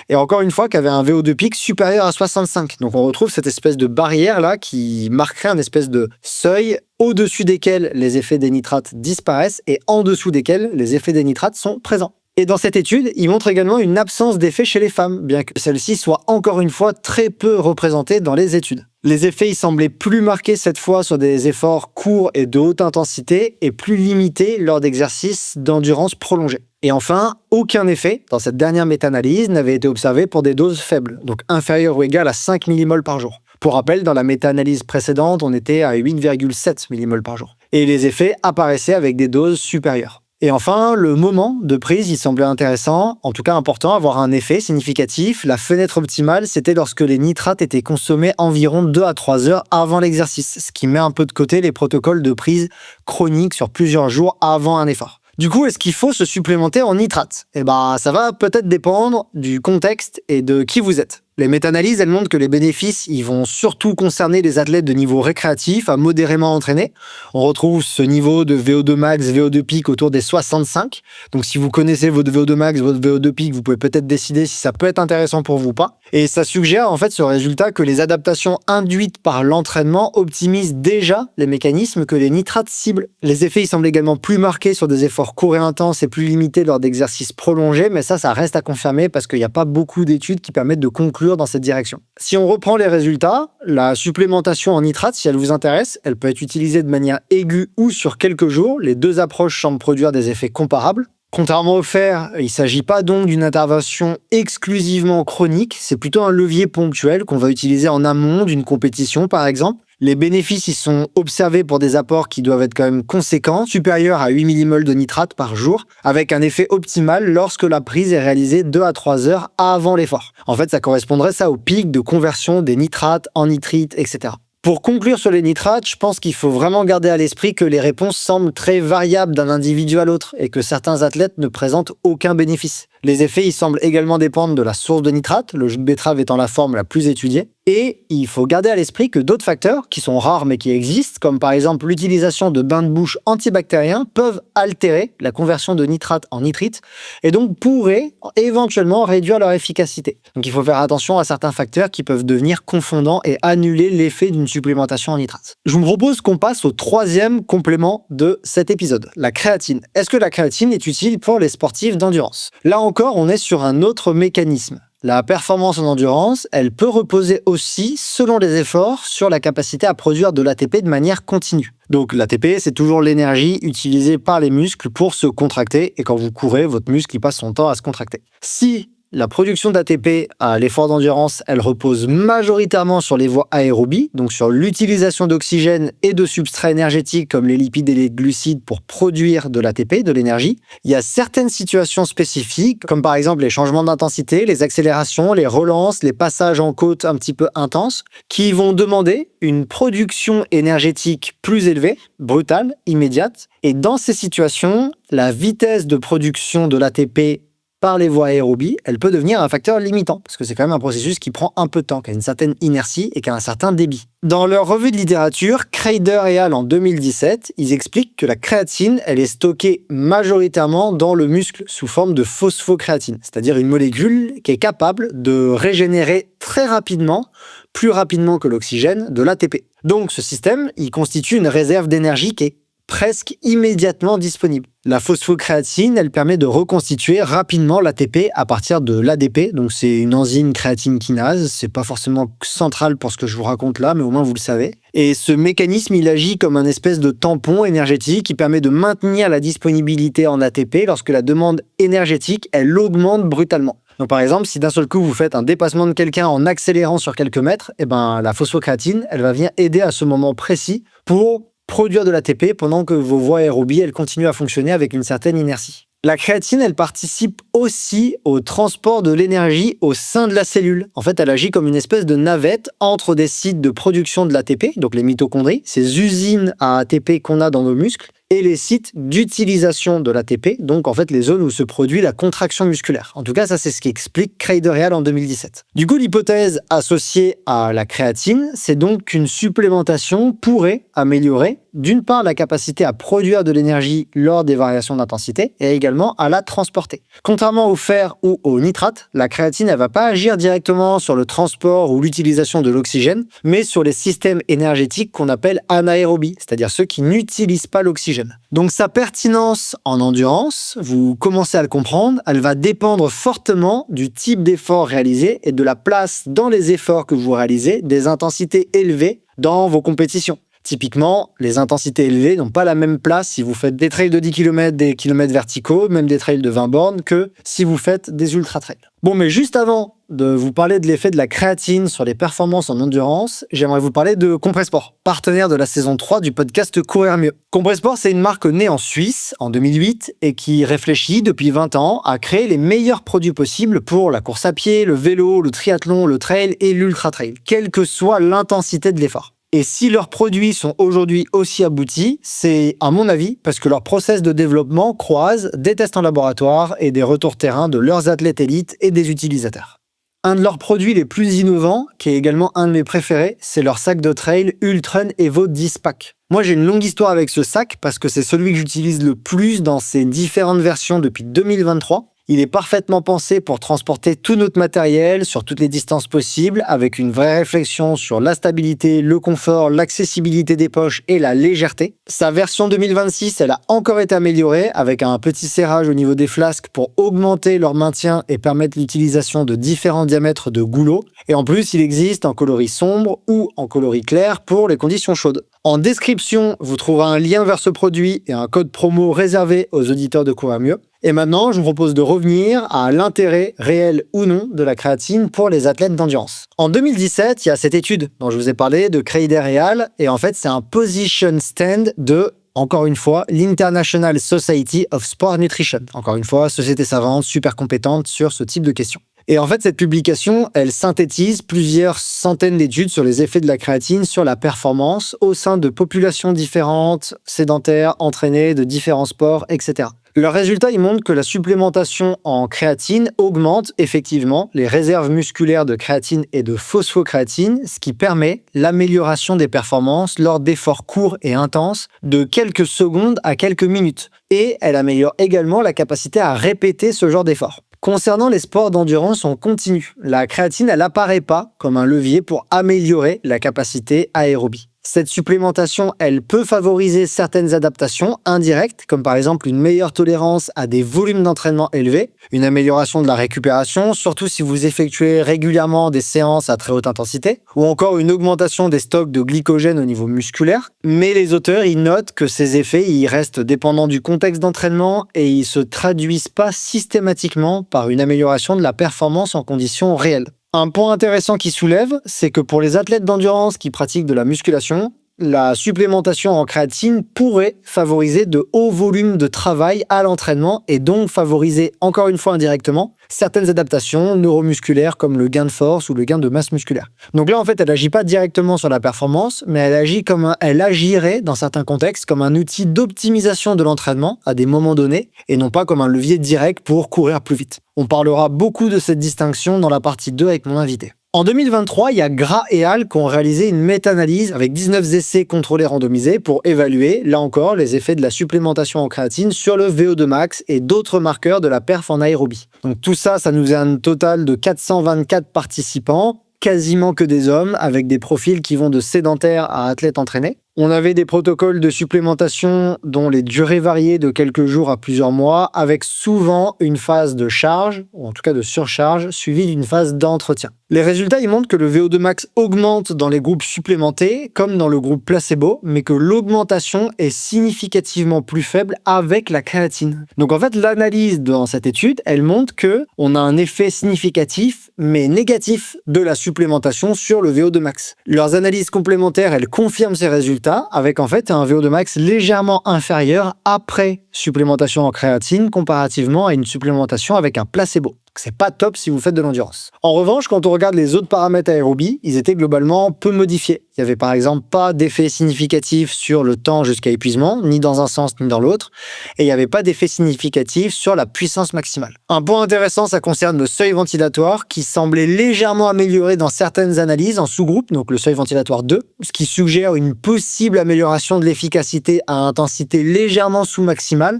Et encore une fois, qui avait un VO2 pic supérieur à 65. Donc on retrouve cette espèce de barrière-là qui marquerait un espèce de seuil au-dessus desquels les effets des nitrates disparaissent et en dessous desquels les effets des nitrates sont présents. Et dans cette étude, il montre également une absence d'effet chez les femmes, bien que celle-ci soit encore une fois très peu représentée dans les études. Les effets, ils semblaient plus marqués cette fois sur des efforts courts et de haute intensité et plus limités lors d'exercices d'endurance prolongés. Et enfin, aucun effet dans cette dernière méta-analyse n'avait été observé pour des doses faibles, donc inférieures ou égales à 5 millimoles par jour. Pour rappel, dans la méta-analyse précédente, on était à 8,7 millimoles par jour. Et les effets apparaissaient avec des doses supérieures. Et enfin, le moment de prise, il semblait intéressant, en tout cas important, avoir un effet significatif. La fenêtre optimale, c'était lorsque les nitrates étaient consommés environ 2 à 3 heures avant l'exercice, ce qui met un peu de côté les protocoles de prise chronique sur plusieurs jours avant un effort. Du coup, est-ce qu'il faut se supplémenter en nitrates ? Ça va peut-être dépendre du contexte et de qui vous êtes. Les méta-analyses, elles montrent que les bénéfices, ils vont surtout concerner les athlètes de niveau récréatif à modérément entraînés. On retrouve ce niveau de VO2 max, VO2 pic autour des 65. Donc si vous connaissez votre VO2 max, votre VO2 pic, vous pouvez peut-être décider si ça peut être intéressant pour vous ou pas. Et ça suggère en fait ce résultat que les adaptations induites par l'entraînement optimisent déjà les mécanismes que les nitrates ciblent. Les effets, ils semblent également plus marqués sur des efforts courts et intenses et plus limités lors d'exercices prolongés, mais ça reste à confirmer parce qu'il n'y a pas beaucoup d'études qui permettent de conclure toujours dans cette direction. Si on reprend les résultats, la supplémentation en nitrate, si elle vous intéresse, elle peut être utilisée de manière aiguë ou sur quelques jours. Les deux approches semblent produire des effets comparables. Contrairement au fer, il ne s'agit pas donc d'une intervention exclusivement chronique, c'est plutôt un levier ponctuel qu'on va utiliser en amont d'une compétition par exemple. Les bénéfices y sont observés pour des apports qui doivent être quand même conséquents, supérieurs à 8 millimoles de nitrate par jour, avec un effet optimal lorsque la prise est réalisée 2 à 3 heures avant l'effort. En fait, ça correspondrait au pic de conversion des nitrates en nitrites, etc. Pour conclure sur les nitrates, je pense qu'il faut vraiment garder à l'esprit que les réponses semblent très variables d'un individu à l'autre et que certains athlètes ne présentent aucun bénéfice. Les effets, ils semblent également dépendre de la source de nitrate, le jus de betterave étant la forme la plus étudiée. Et il faut garder à l'esprit que d'autres facteurs, qui sont rares mais qui existent, comme par exemple l'utilisation de bains de bouche antibactériens, peuvent altérer la conversion de nitrate en nitrite et donc pourraient éventuellement réduire leur efficacité. Donc il faut faire attention à certains facteurs qui peuvent devenir confondants et annuler l'effet d'une supplémentation en nitrate. Je vous propose qu'on passe au troisième complément de cet épisode, la créatine. Est-ce que la créatine est utile pour les sportifs d'endurance ? Là encore, on est sur un autre mécanisme. La performance en endurance, elle peut reposer aussi, selon les efforts, sur la capacité à produire de l'ATP de manière continue. Donc l'ATP, c'est toujours l'énergie utilisée par les muscles pour se contracter, et quand vous courez, votre muscle il passe son temps à se contracter. Si la production d'ATP à l'effort d'endurance, elle repose majoritairement sur les voies aérobies, donc sur l'utilisation d'oxygène et de substrats énergétiques comme les lipides et les glucides pour produire de l'ATP, de l'énergie. Il y a certaines situations spécifiques, comme par exemple les changements d'intensité, les accélérations, les relances, les passages en côte un petit peu intenses, qui vont demander une production énergétique plus élevée, brutale, immédiate. Et dans ces situations, la vitesse de production de l'ATP par les voies aérobies, elle peut devenir un facteur limitant, parce que c'est quand même un processus qui prend un peu de temps, qui a une certaine inertie et qui a un certain débit. Dans leur revue de littérature, Kreider et al. En 2017, ils expliquent que la créatine, elle est stockée majoritairement dans le muscle sous forme de phosphocréatine, c'est-à-dire une molécule qui est capable de régénérer très rapidement, plus rapidement que l'oxygène, de l'ATP. Donc ce système, il constitue une réserve d'énergie qui est presque immédiatement disponible. La phosphocréatine, elle permet de reconstituer rapidement l'ATP à partir de l'ADP, donc c'est une enzyme créatine kinase, c'est pas forcément central pour ce que je vous raconte là, mais au moins vous le savez. Et ce mécanisme, il agit comme un espèce de tampon énergétique qui permet de maintenir la disponibilité en ATP lorsque la demande énergétique, elle augmente brutalement. Donc par exemple, si d'un seul coup vous faites un dépassement de quelqu'un en accélérant sur quelques mètres, la phosphocréatine, elle va venir aider à ce moment précis pour produire de l'ATP pendant que vos voies aérobies elles continuent à fonctionner avec une certaine inertie. La créatine, elle participe aussi au transport de l'énergie au sein de la cellule. En fait, elle agit comme une espèce de navette entre des sites de production de l'ATP, donc les mitochondries, ces usines à ATP qu'on a dans nos muscles, et les sites d'utilisation de l'ATP, donc en fait les zones où se produit la contraction musculaire. En tout cas, ça c'est ce qui explique Kreider et al. En 2017. Du coup, l'hypothèse associée à la créatine, c'est donc qu'une supplémentation pourrait améliorer d'une part la capacité à produire de l'énergie lors des variations d'intensité et également à la transporter. Contrairement au fer ou au nitrate, la créatine elle va pas agir directement sur le transport ou l'utilisation de l'oxygène, mais sur les systèmes énergétiques qu'on appelle anaérobies, c'est-à-dire ceux qui n'utilisent pas l'oxygène. Donc sa pertinence en endurance, vous commencez à le comprendre, elle va dépendre fortement du type d'effort réalisé et de la place dans les efforts que vous réalisez des intensités élevées dans vos compétitions. Typiquement, les intensités élevées n'ont pas la même place si vous faites des trails de 10 km, des kilomètres verticaux, même des trails de 20 bornes, que si vous faites des ultra-trails. Bon, mais juste avant de vous parler de l'effet de la créatine sur les performances en endurance, j'aimerais vous parler de Compressport, partenaire de la saison 3 du podcast Courir Mieux. Compressport, c'est une marque née en Suisse en 2008 et qui réfléchit depuis 20 ans à créer les meilleurs produits possibles pour la course à pied, le vélo, le triathlon, le trail et l'ultra-trail, quelle que soit l'intensité de l'effort. Et si leurs produits sont aujourd'hui aussi aboutis, c'est, à mon avis, parce que leur process de développement croise des tests en laboratoire et des retours terrain de leurs athlètes élites et des utilisateurs. Un de leurs produits les plus innovants, qui est également un de mes préférés, c'est leur sac de trail Ultrun Evo 10 Pack. Moi, j'ai une longue histoire avec ce sac parce que c'est celui que j'utilise le plus dans ses différentes versions depuis 2023. Il est parfaitement pensé pour transporter tout notre matériel sur toutes les distances possibles, avec une vraie réflexion sur la stabilité, le confort, l'accessibilité des poches et la légèreté. Sa version 2026, elle a encore été améliorée avec un petit serrage au niveau des flasques pour augmenter leur maintien et permettre l'utilisation de différents diamètres de goulot. Et en plus, il existe en coloris sombre ou en coloris clair pour les conditions chaudes. En description, vous trouverez un lien vers ce produit et un code promo réservé aux auditeurs de Courir Mieux. Et maintenant, je vous propose de revenir à l'intérêt réel ou non de la créatine pour les athlètes d'endurance. En 2017, il y a cette étude dont je vous ai parlé de Craig et Real, et en fait, c'est un position stand de, encore une fois, l'International Society of Sport Nutrition. Encore une fois, société savante, super compétente sur ce type de questions. Et en fait, cette publication, elle synthétise plusieurs centaines d'études sur les effets de la créatine sur la performance au sein de populations différentes, sédentaires, entraînées, de différents sports, etc. Leurs résultats, ils montrent que la supplémentation en créatine augmente effectivement les réserves musculaires de créatine et de phosphocréatine, ce qui permet l'amélioration des performances lors d'efforts courts et intenses de quelques secondes à quelques minutes. Et elle améliore également la capacité à répéter ce genre d'efforts. Concernant les sports d'endurance en continu, la créatine, elle apparaît pas comme un levier pour améliorer la capacité aérobie. Cette supplémentation, elle peut favoriser certaines adaptations indirectes, comme par exemple une meilleure tolérance à des volumes d'entraînement élevés, une amélioration de la récupération, surtout si vous effectuez régulièrement des séances à très haute intensité, ou encore une augmentation des stocks de glycogène au niveau musculaire. Mais les auteurs, ils notent que ces effets, ils restent dépendants du contexte d'entraînement et ils se traduisent pas systématiquement par une amélioration de la performance en conditions réelles. Un point intéressant qui soulève, c'est que pour les athlètes d'endurance qui pratiquent de la musculation, la supplémentation en créatine pourrait favoriser de hauts volumes de travail à l'entraînement et donc favoriser, encore une fois indirectement, certaines adaptations neuromusculaires comme le gain de force ou le gain de masse musculaire. Donc là, en fait, elle n'agit pas directement sur la performance, mais elle agirait dans certains contextes comme un outil d'optimisation de l'entraînement à des moments donnés et non pas comme un levier direct pour courir plus vite. On parlera beaucoup de cette distinction dans la partie 2 avec mon invité. En 2023, il y a Gras et Al qui ont réalisé une méta-analyse avec 19 essais contrôlés randomisés pour évaluer, là encore, les effets de la supplémentation en créatine sur le VO2 max et d'autres marqueurs de la perf en aérobie. Donc tout ça, ça nous a un total de 424 participants, quasiment que des hommes, avec des profils qui vont de sédentaires à athlètes entraînés. On avait des protocoles de supplémentation dont les durées variaient de quelques jours à plusieurs mois, avec souvent une phase de charge, ou en tout cas de surcharge, suivie d'une phase d'entretien. Les résultats, ils montrent que le VO2 max augmente dans les groupes supplémentés, comme dans le groupe placebo, mais que l'augmentation est significativement plus faible avec la créatine. Donc en fait, l'analyse dans cette étude, elle montre que on a un effet significatif, mais négatif, de la supplémentation sur le VO2 max. Leurs analyses complémentaires, elles confirment ces résultats, avec en fait un VO2 max légèrement inférieur après supplémentation en créatine comparativement à une supplémentation avec un placebo. C'est pas top si vous faites de l'endurance. En revanche, quand on regarde les autres paramètres aérobie, ils étaient globalement peu modifiés. Il n'y avait par exemple pas d'effet significatif sur le temps jusqu'à épuisement, ni dans un sens ni dans l'autre, et il n'y avait pas d'effet significatif sur la puissance maximale. Un point intéressant, ça concerne le seuil ventilatoire qui semblait légèrement amélioré dans certaines analyses en sous-groupe, donc le seuil ventilatoire 2, ce qui suggère une possible amélioration de l'efficacité à intensité légèrement sous-maximale.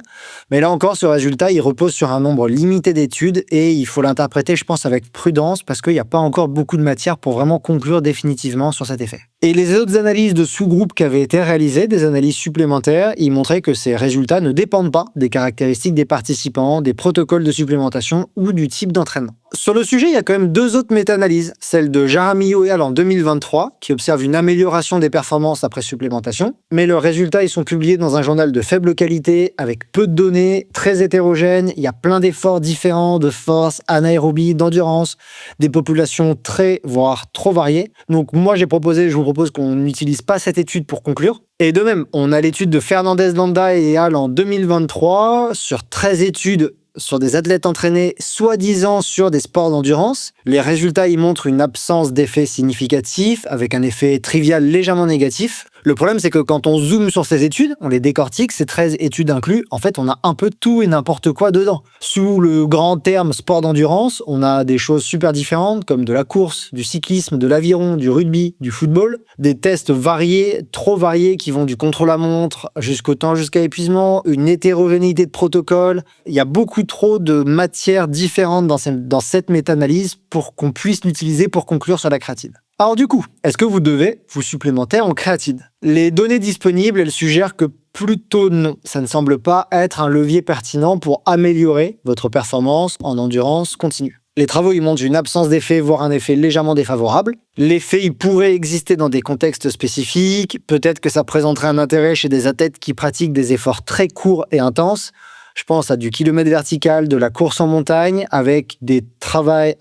Mais là encore, ce résultat, il repose sur un nombre limité d'études et il faut l'interpréter, je pense, avec prudence parce qu'il n'y a pas encore beaucoup de matière pour vraiment conclure définitivement sur cet effet. Et les autres analyses de sous-groupes qui avaient été réalisées, des analyses supplémentaires, ils montraient que ces résultats ne dépendent pas des caractéristiques des participants, des protocoles de supplémentation ou du type d'entraînement. Sur le sujet, il y a quand même deux autres méta-analyses. Celle de Jaramillo et al. En 2023, qui observe une amélioration des performances après supplémentation. Mais leurs résultats, ils sont publiés dans un journal de faible qualité, avec peu de données, très hétérogènes. Il y a plein d'efforts différents, de force, anaérobie, d'endurance, des populations très, voire trop variées. Donc moi, je vous propose qu'on n'utilise pas cette étude pour conclure. Et de même, on a l'étude de Fernandez Landa et al. En 2023, sur 13 études sur des athlètes entraînés soi-disant sur des sports d'endurance. Les résultats y montrent une absence d'effet significatif avec un effet trivial légèrement négatif. Le problème, c'est que quand on zoome sur ces études, on les décortique, ces 13 études inclus, en fait, on a un peu tout et n'importe quoi dedans. Sous le grand terme sport d'endurance, on a des choses super différentes comme de la course, du cyclisme, de l'aviron, du rugby, du football, des tests variés, trop variés qui vont du contre-la-montre jusqu'au temps jusqu'à épuisement, une hétérogénéité de protocoles. Il y a beaucoup trop de matières différentes dans cette méta-analyse pour qu'on puisse l'utiliser pour conclure sur la créatine. Alors du coup, est-ce que vous devez vous supplémenter en créatine? Les données disponibles, elles suggèrent que plutôt non. Ça ne semble pas être un levier pertinent pour améliorer votre performance en endurance continue. Les travaux y montrent une absence d'effet, voire un effet légèrement défavorable. L'effet, il pourrait exister dans des contextes spécifiques. Peut-être que ça présenterait un intérêt chez des athlètes qui pratiquent des efforts très courts et intenses. Je pense à du kilomètre vertical, de la course en montagne, avec du travail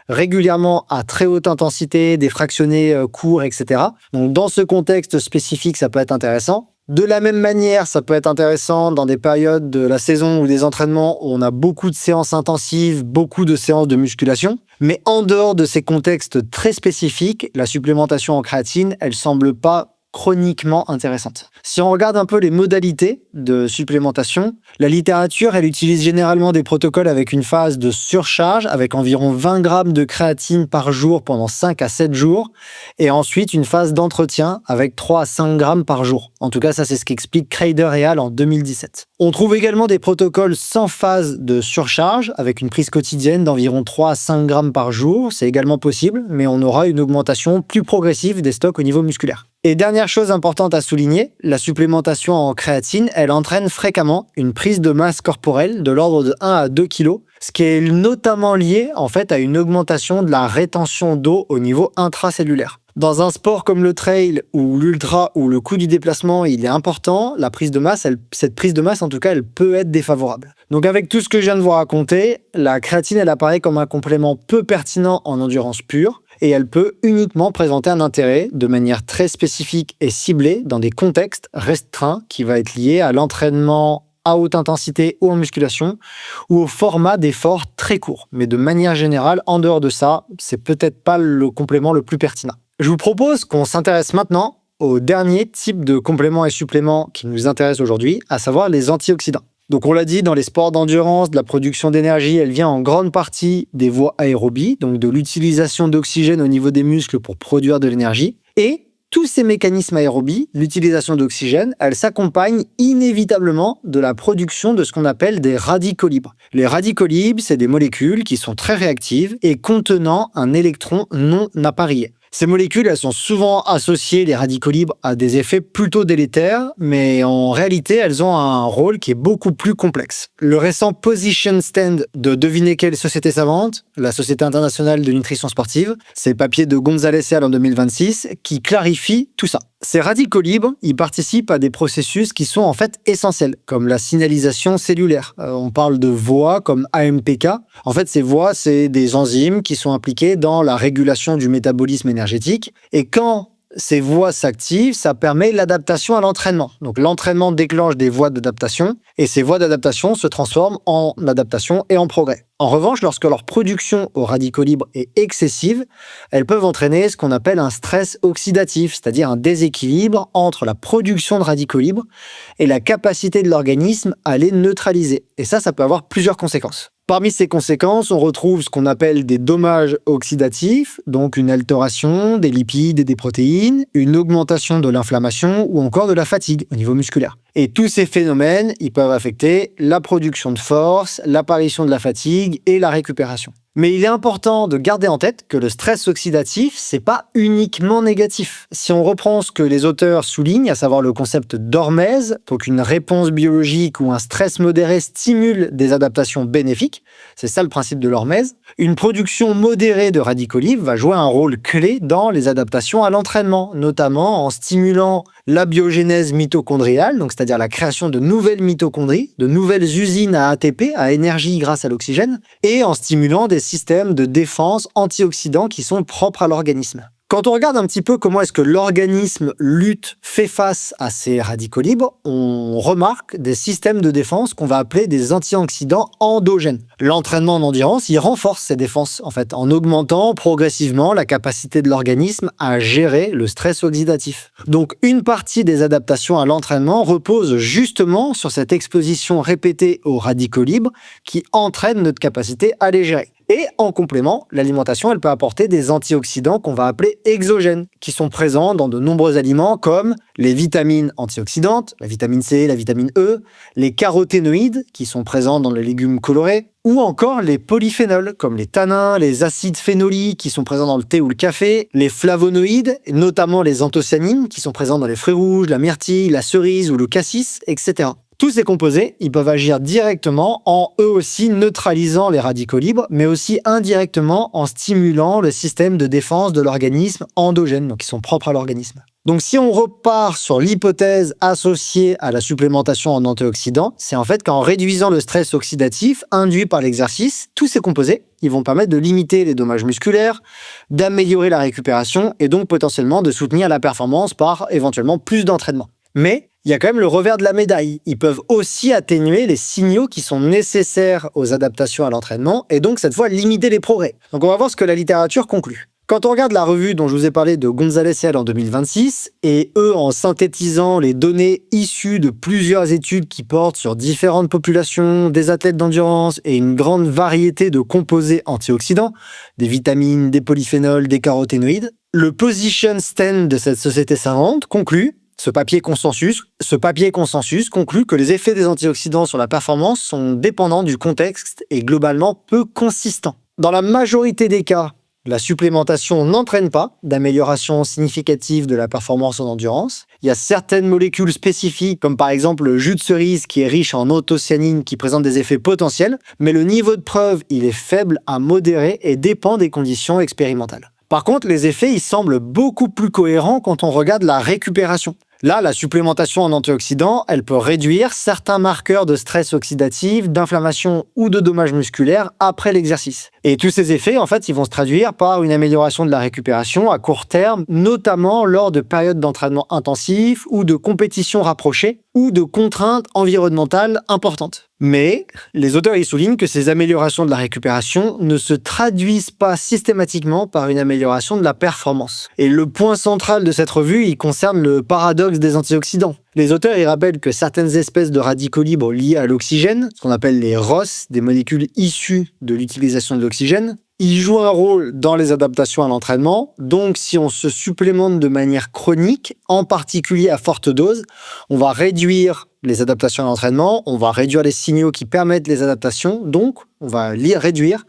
régulièrement à très haute intensité, des fractionnés courts, etc. Donc dans ce contexte spécifique, ça peut être intéressant. De la même manière, ça peut être intéressant dans des périodes de la saison ou des entraînements où on a beaucoup de séances intensives, beaucoup de séances de musculation. Mais en dehors de ces contextes très spécifiques, la supplémentation en créatine, elle semble pas chroniquement intéressante. Si on regarde un peu les modalités de supplémentation, la littérature, elle utilise généralement des protocoles avec une phase de surcharge, avec environ 20 grammes de créatine par jour pendant 5 à 7 jours, et ensuite une phase d'entretien avec 3 à 5 grammes par jour. En tout cas, ça c'est ce qu'explique Kreider et al. En 2017. On trouve également des protocoles sans phase de surcharge, avec une prise quotidienne d'environ 3 à 5 grammes par jour. C'est également possible, mais on aura une augmentation plus progressive des stocks au niveau musculaire. Et dernière chose importante à souligner, la supplémentation en créatine, elle entraîne fréquemment une prise de masse corporelle de l'ordre de 1 à 2 kg, ce qui est notamment lié en fait à une augmentation de la rétention d'eau au niveau intracellulaire. Dans un sport comme le trail ou l'ultra où le coût du déplacement il est important, cette prise de masse en tout cas, elle peut être défavorable. Donc avec tout ce que je viens de vous raconter, la créatine elle apparaît comme un complément peu pertinent en endurance pure et elle peut uniquement présenter un intérêt de manière très spécifique et ciblée dans des contextes restreints qui va être lié à l'entraînement à haute intensité ou en musculation ou au format d'efforts très courts. Mais de manière générale, en dehors de ça, c'est peut-être pas le complément le plus pertinent. Je vous propose qu'on s'intéresse maintenant au dernier type de compléments et suppléments qui nous intéressent aujourd'hui, à savoir les antioxydants. Donc on l'a dit, dans les sports d'endurance, de la production d'énergie, elle vient en grande partie des voies aérobies, donc de l'utilisation d'oxygène au niveau des muscles pour produire de l'énergie. Et tous ces mécanismes aérobies, l'utilisation d'oxygène, elle s'accompagne inévitablement de la production de ce qu'on appelle des radicaux libres. Les radicaux libres, c'est des molécules qui sont très réactives et contenant un électron non apparié. Ces molécules, elles sont souvent associées, les radicaux libres, à des effets plutôt délétères, mais en réalité, elles ont un rôle qui est beaucoup plus complexe. Le récent Position Stand de devinez quelle société savante, la Société internationale de nutrition sportive, c'est le papier de González et al. En 2026, qui clarifie tout ça. Ces radicaux libres, ils participent à des processus qui sont en fait essentiels, comme la signalisation cellulaire. On parle de voies comme AMPK. En fait, ces voies, c'est des enzymes qui sont impliquées dans la régulation du métabolisme énergétique. Et quand ces voies s'activent, ça permet l'adaptation à l'entraînement. Donc l'entraînement déclenche des voies d'adaptation et ces voies d'adaptation se transforment en adaptation et en progrès. En revanche, lorsque leur production aux radicaux libres est excessive, elles peuvent entraîner ce qu'on appelle un stress oxydatif, c'est-à-dire un déséquilibre entre la production de radicaux libres et la capacité de l'organisme à les neutraliser. Et ça peut avoir plusieurs conséquences. Parmi ces conséquences, on retrouve ce qu'on appelle des dommages oxydatifs, donc une altération des lipides et des protéines, une augmentation de l'inflammation ou encore de la fatigue au niveau musculaire. Et tous ces phénomènes, ils peuvent affecter la production de force, l'apparition de la fatigue et la récupération. Mais il est important de garder en tête que le stress oxydatif, c'est pas uniquement négatif. Si on reprend ce que les auteurs soulignent, à savoir le concept d'hormèse, donc une réponse biologique où un stress modéré stimule des adaptations bénéfiques, c'est ça le principe de l'hormèse, une production modérée de radicaux libres va jouer un rôle clé dans les adaptations à l'entraînement, notamment en stimulant la biogénèse mitochondriale, donc c'est-à-dire la création de nouvelles mitochondries, de nouvelles usines à ATP, à énergie grâce à l'oxygène, et en stimulant des systèmes de défense antioxydants qui sont propres à l'organisme. Quand on regarde un petit peu comment est-ce que l'organisme fait face à ces radicaux libres, on remarque des systèmes de défense qu'on va appeler des antioxydants endogènes. L'entraînement en endurance, il renforce ces défenses, en fait, en augmentant progressivement la capacité de l'organisme à gérer le stress oxydatif. Donc, une partie des adaptations à l'entraînement repose justement sur cette exposition répétée aux radicaux libres qui entraîne notre capacité à les gérer. Et en complément, l'alimentation, elle peut apporter des antioxydants qu'on va appeler exogènes, qui sont présents dans de nombreux aliments comme les vitamines antioxydantes, la vitamine C, la vitamine E, les caroténoïdes, qui sont présents dans les légumes colorés, ou encore les polyphénols, comme les tannins, les acides phénoliques, qui sont présents dans le thé ou le café, les flavonoïdes, notamment les anthocyanines, qui sont présents dans les fruits rouges, la myrtille, la cerise ou le cassis, etc. Tous ces composés, ils peuvent agir directement en eux aussi neutralisant les radicaux libres, mais aussi indirectement en stimulant le système de défense de l'organisme endogène, donc qui sont propres à l'organisme. Donc si on repart sur l'hypothèse associée à la supplémentation en antioxydants, c'est en fait qu'en réduisant le stress oxydatif induit par l'exercice, tous ces composés, ils vont permettre de limiter les dommages musculaires, d'améliorer la récupération et donc potentiellement de soutenir la performance par éventuellement plus d'entraînement. Mais il y a quand même le revers de la médaille. Ils peuvent aussi atténuer les signaux qui sont nécessaires aux adaptations à l'entraînement et donc cette fois limiter les progrès. Donc on va voir ce que la littérature conclut. Quand on regarde la revue dont je vous ai parlé de Gonzalez et al. En 2026, et eux en synthétisant les données issues de plusieurs études qui portent sur différentes populations, des athlètes d'endurance et une grande variété de composés antioxydants, des vitamines, des polyphénols, des caroténoïdes, le Position Stand de cette société savante conclut Ce papier consensus conclut que les effets des antioxydants sur la performance sont dépendants du contexte et globalement peu consistants. Dans la majorité des cas, la supplémentation n'entraîne pas d'amélioration significative de la performance en endurance. Il y a certaines molécules spécifiques, comme par exemple le jus de cerise qui est riche en anthocyanine qui présente des effets potentiels, mais le niveau de preuve, il est faible à modéré et dépend des conditions expérimentales. Par contre, les effets, ils semblent beaucoup plus cohérents quand on regarde la récupération. Là, la supplémentation en antioxydants, elle peut réduire certains marqueurs de stress oxydatif, d'inflammation ou de dommages musculaires après l'exercice. Et tous ces effets, en fait, ils vont se traduire par une amélioration de la récupération à court terme, notamment lors de périodes d'entraînement intensif ou de compétitions rapprochées ou de contraintes environnementales importantes. Mais les auteurs y soulignent que ces améliorations de la récupération ne se traduisent pas systématiquement par une amélioration de la performance. Et le point central de cette revue, il concerne le paradoxe des antioxydants. Les auteurs y rappellent que certaines espèces de radicaux libres liés à l'oxygène, ce qu'on appelle les ROS, des molécules issues de l'utilisation de l'oxygène, ils jouent un rôle dans les adaptations à l'entraînement. Donc, si on se supplémente de manière chronique, en particulier à forte dose, on va réduire les adaptations à l'entraînement, on va réduire les signaux qui permettent les adaptations, donc on va réduire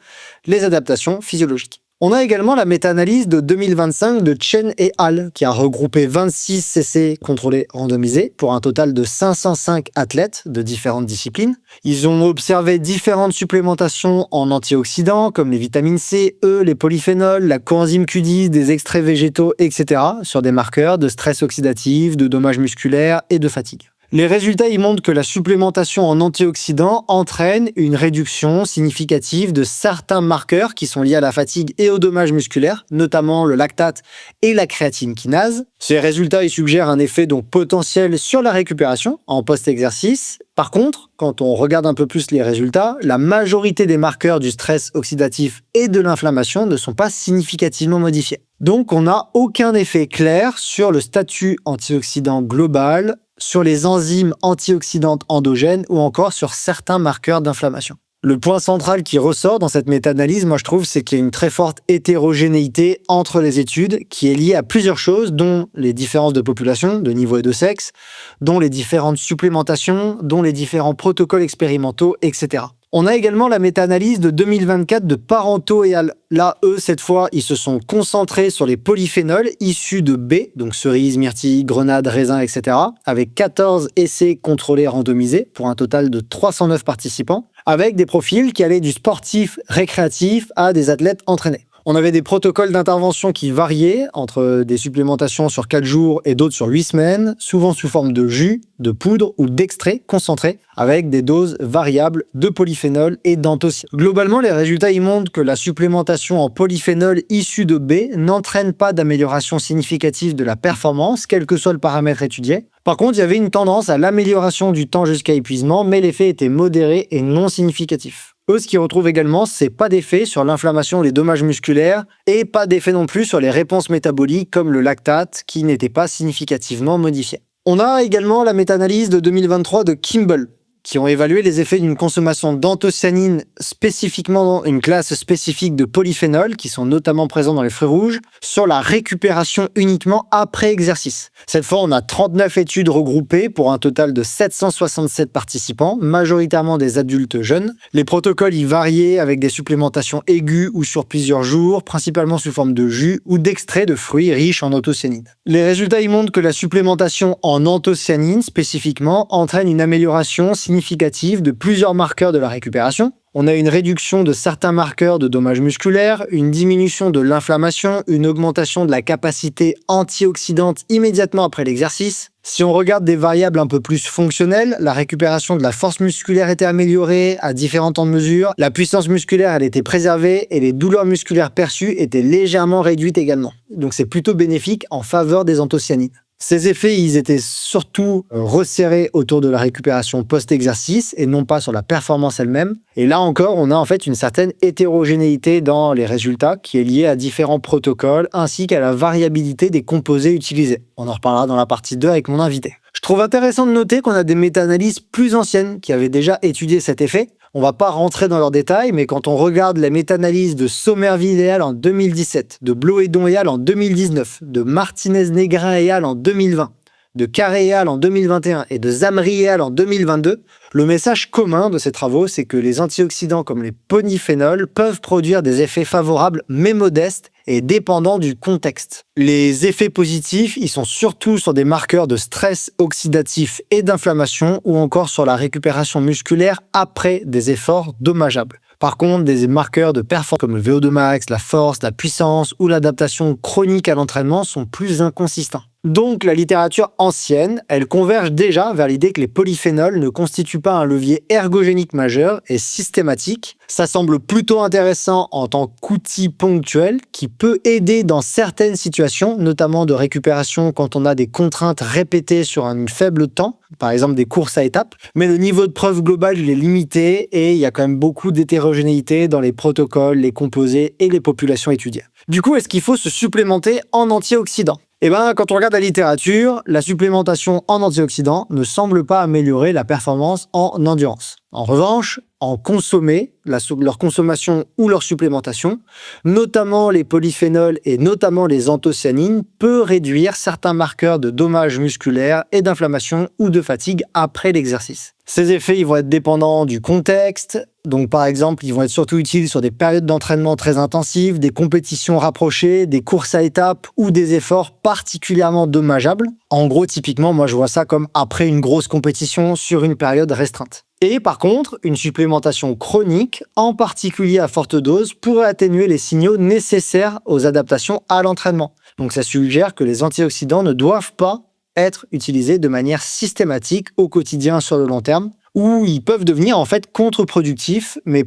les adaptations physiologiques. On a également la méta-analyse de 2025 de Chen et al. Qui a regroupé 26 CC contrôlés randomisés pour un total de 505 athlètes de différentes disciplines. Ils ont observé différentes supplémentations en antioxydants comme les vitamines C, E, les polyphénols, la coenzyme Q10, des extraits végétaux, etc. sur des marqueurs de stress oxydatif, de dommages musculaires et de fatigue. Les résultats y montrent que la supplémentation en antioxydants entraîne une réduction significative de certains marqueurs qui sont liés à la fatigue et aux dommages musculaires, notamment le lactate et la créatine kinase. Ces résultats y suggèrent un effet donc potentiel sur la récupération en post-exercice. Par contre, quand on regarde un peu plus les résultats, la majorité des marqueurs du stress oxydatif et de l'inflammation ne sont pas significativement modifiés. Donc, on n'a aucun effet clair sur le statut antioxydant global, sur les enzymes antioxydantes endogènes ou encore sur certains marqueurs d'inflammation. Le point central qui ressort dans cette méta-analyse, moi je trouve, c'est qu'il y a une très forte hétérogénéité entre les études qui est liée à plusieurs choses, dont les différences de population, de niveau et de sexe, dont les différentes supplémentations, dont les différents protocoles expérimentaux, etc. On a également la méta-analyse de 2024 de Parenteau et al. Là, eux, cette fois, ils se sont concentrés sur les polyphénols issus de baies, donc cerises, myrtilles, grenades, raisins, etc., avec 14 essais contrôlés randomisés pour un total de 309 participants, avec des profils qui allaient du sportif récréatif à des athlètes entraînés. On avait des protocoles d'intervention qui variaient entre des supplémentations sur 4 jours et d'autres sur 8 semaines, souvent sous forme de jus, de poudre ou d'extrait concentré, avec des doses variables de polyphénol et d'anthocyanine. Globalement, les résultats y montrent que la supplémentation en polyphénol issue de baies n'entraîne pas d'amélioration significative de la performance, quel que soit le paramètre étudié. Par contre, il y avait une tendance à l'amélioration du temps jusqu'à épuisement, mais l'effet était modéré et non significatif. Eux, ce qu'ils retrouvent également, c'est pas d'effet sur l'inflammation ou les dommages musculaires et pas d'effet non plus sur les réponses métaboliques comme le lactate qui n'était pas significativement modifié. On a également la méta-analyse de 2023 de Kimball qui ont évalué les effets d'une consommation d'anthocyanine spécifiquement dans une classe spécifique de polyphénol, qui sont notamment présents dans les fruits rouges, sur la récupération uniquement après exercice. Cette fois, on a 39 études regroupées pour un total de 767 participants, majoritairement des adultes jeunes. Les protocoles y variaient avec des supplémentations aiguës ou sur plusieurs jours, principalement sous forme de jus ou d'extraits de fruits riches en anthocyanine. Les résultats y montrent que la supplémentation en anthocyanine spécifiquement entraîne une amélioration significative de plusieurs marqueurs de la récupération. On a une réduction de certains marqueurs de dommages musculaires, une diminution de l'inflammation, une augmentation de la capacité antioxydante immédiatement après l'exercice. Si on regarde des variables un peu plus fonctionnelles, la récupération de la force musculaire était améliorée à différents temps de mesure, la puissance musculaire elle était préservée et les douleurs musculaires perçues étaient légèrement réduites également. Donc c'est plutôt bénéfique en faveur des anthocyanines. Ces effets, ils étaient surtout resserrés autour de la récupération post-exercice et non pas sur la performance elle-même. Et là encore, on a en fait une certaine hétérogénéité dans les résultats qui est liée à différents protocoles ainsi qu'à la variabilité des composés utilisés. On en reparlera dans la partie 2 avec mon invité. Je trouve intéressant de noter qu'on a des méta-analyses plus anciennes qui avaient déjà étudié cet effet. On va pas rentrer dans leurs détails, mais quand on regarde la méta-analyse de Sommerville et al. En 2017, de Bloedon et al. En 2019, de Martinez-Negrin et al. En 2020, de Carré et al. En 2021 et de Zamri et al. En 2022, le message commun de ces travaux, c'est que les antioxydants comme les polyphénols peuvent produire des effets favorables mais modestes et dépendants du contexte. Les effets positifs, ils sont surtout sur des marqueurs de stress oxydatif et d'inflammation ou encore sur la récupération musculaire après des efforts dommageables. Par contre, des marqueurs de performance comme le VO2 max, la force, la puissance ou l'adaptation chronique à l'entraînement sont plus inconsistants. Donc, la littérature ancienne, elle converge déjà vers l'idée que les polyphénols ne constituent pas un levier ergogénique majeur et systématique. Ça semble plutôt intéressant en tant qu'outil ponctuel qui peut aider dans certaines situations, notamment de récupération quand on a des contraintes répétées sur un faible temps, par exemple des courses à étapes. Mais le niveau de preuve global, il est limité et il y a quand même beaucoup d'hétérogénéité dans les protocoles, les composés et les populations étudiées. Du coup, est-ce qu'il faut se supplémenter en antioxydants ? Quand on regarde la littérature, la supplémentation en antioxydants ne semble pas améliorer la performance en endurance. En revanche, en consommer, leur consommation ou leur supplémentation, notamment les polyphénols et notamment les anthocyanines, peut réduire certains marqueurs de dommages musculaires et d'inflammation ou de fatigue après l'exercice. Ces effets ils vont être dépendants du contexte. Donc par exemple, ils vont être surtout utiles sur des périodes d'entraînement très intensives, des compétitions rapprochées, des courses à étapes ou des efforts particulièrement dommageables. En gros, typiquement, moi je vois ça comme après une grosse compétition sur une période restreinte. Et par contre, une supplémentation chronique, en particulier à forte dose, pourrait atténuer les signaux nécessaires aux adaptations à l'entraînement. Donc ça suggère que les antioxydants ne doivent pas être utilisés de manière systématique au quotidien sur le long terme, où ils peuvent devenir en fait contre-productifs, mais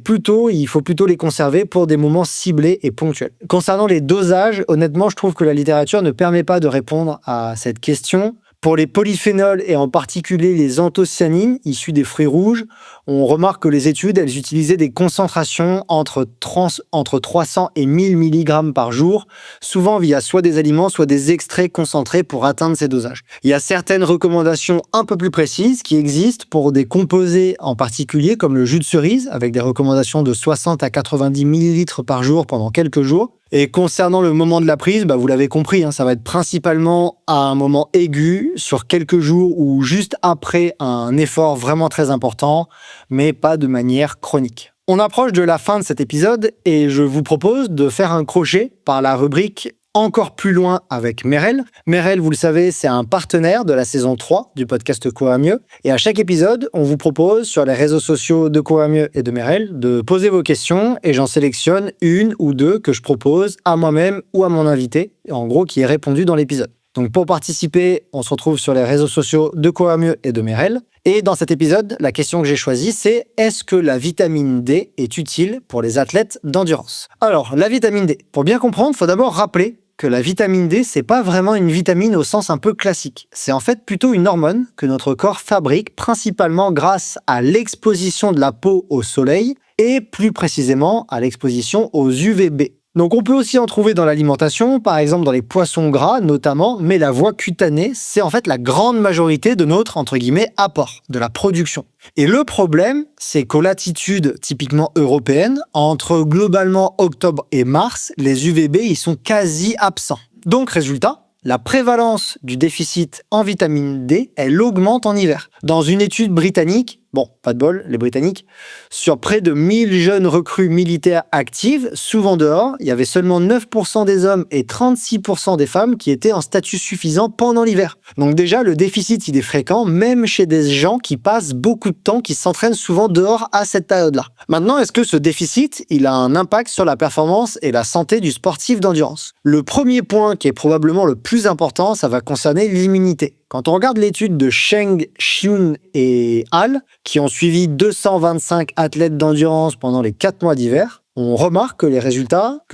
il faut plutôt les conserver pour des moments ciblés et ponctuels. Concernant les dosages, honnêtement, je trouve que la littérature ne permet pas de répondre à cette question. Pour les polyphénols et en particulier les anthocyanines issus des fruits rouges, on remarque que les études, elles utilisaient des concentrations entre 300 et 1000 mg par jour, souvent via soit des aliments, soit des extraits concentrés pour atteindre ces dosages. Il y a certaines recommandations un peu plus précises qui existent pour des composés en particulier, comme le jus de cerise, avec des recommandations de 60 à 90 ml par jour pendant quelques jours. Et concernant le moment de la prise, vous l'avez compris, ça va être principalement à un moment aigu, sur quelques jours ou juste après un effort vraiment très important, mais pas de manière chronique. On approche de la fin de cet épisode et je vous propose de faire un crochet par la rubrique encore plus loin avec Merrell. Merrell, vous le savez, c'est un partenaire de la saison 3 du podcast Courir Mieux. Et à chaque épisode, on vous propose sur les réseaux sociaux de Courir Mieux et de Merrell de poser vos questions et j'en sélectionne une ou deux que je propose à moi-même ou à mon invité, en gros qui est répondu dans l'épisode. Donc pour participer, on se retrouve sur les réseaux sociaux de Courir Mieux et de Merrell. Et dans cet épisode, la question que j'ai choisie, c'est est-ce que la vitamine D est utile pour les athlètes d'endurance? Alors, la vitamine D, pour bien comprendre, il faut d'abord rappeler que la vitamine D, c'est pas vraiment une vitamine au sens un peu classique. C'est en fait plutôt une hormone que notre corps fabrique principalement grâce à l'exposition de la peau au soleil et plus précisément à l'exposition aux UVB. Donc on peut aussi en trouver dans l'alimentation, par exemple dans les poissons gras notamment, mais la voie cutanée, c'est en fait la grande majorité de notre, entre guillemets, apport, de la production. Et le problème, c'est qu'aux latitudes typiquement européennes, entre globalement octobre et mars, les UVB, ils sont quasi absents. Donc résultat, la prévalence du déficit en vitamine D, elle augmente en hiver. Dans une étude britannique, bon, pas de bol, les Britanniques, sur près de 1000 jeunes recrues militaires actives, souvent dehors, il y avait seulement 9% des hommes et 36% des femmes qui étaient en statut suffisant pendant l'hiver. Donc déjà, le déficit, il est fréquent, même chez des gens qui passent beaucoup de temps, qui s'entraînent souvent dehors à cette période-là. Maintenant, est-ce que ce déficit, il a un impact sur la performance et la santé du sportif d'endurance? Le premier point, qui est probablement le plus important, ça va concerner l'immunité. Quand on regarde l'étude de Cheng, Xiun et Al, qui ont suivi 225 athlètes d'endurance pendant les 4 mois d'hiver, on remarque que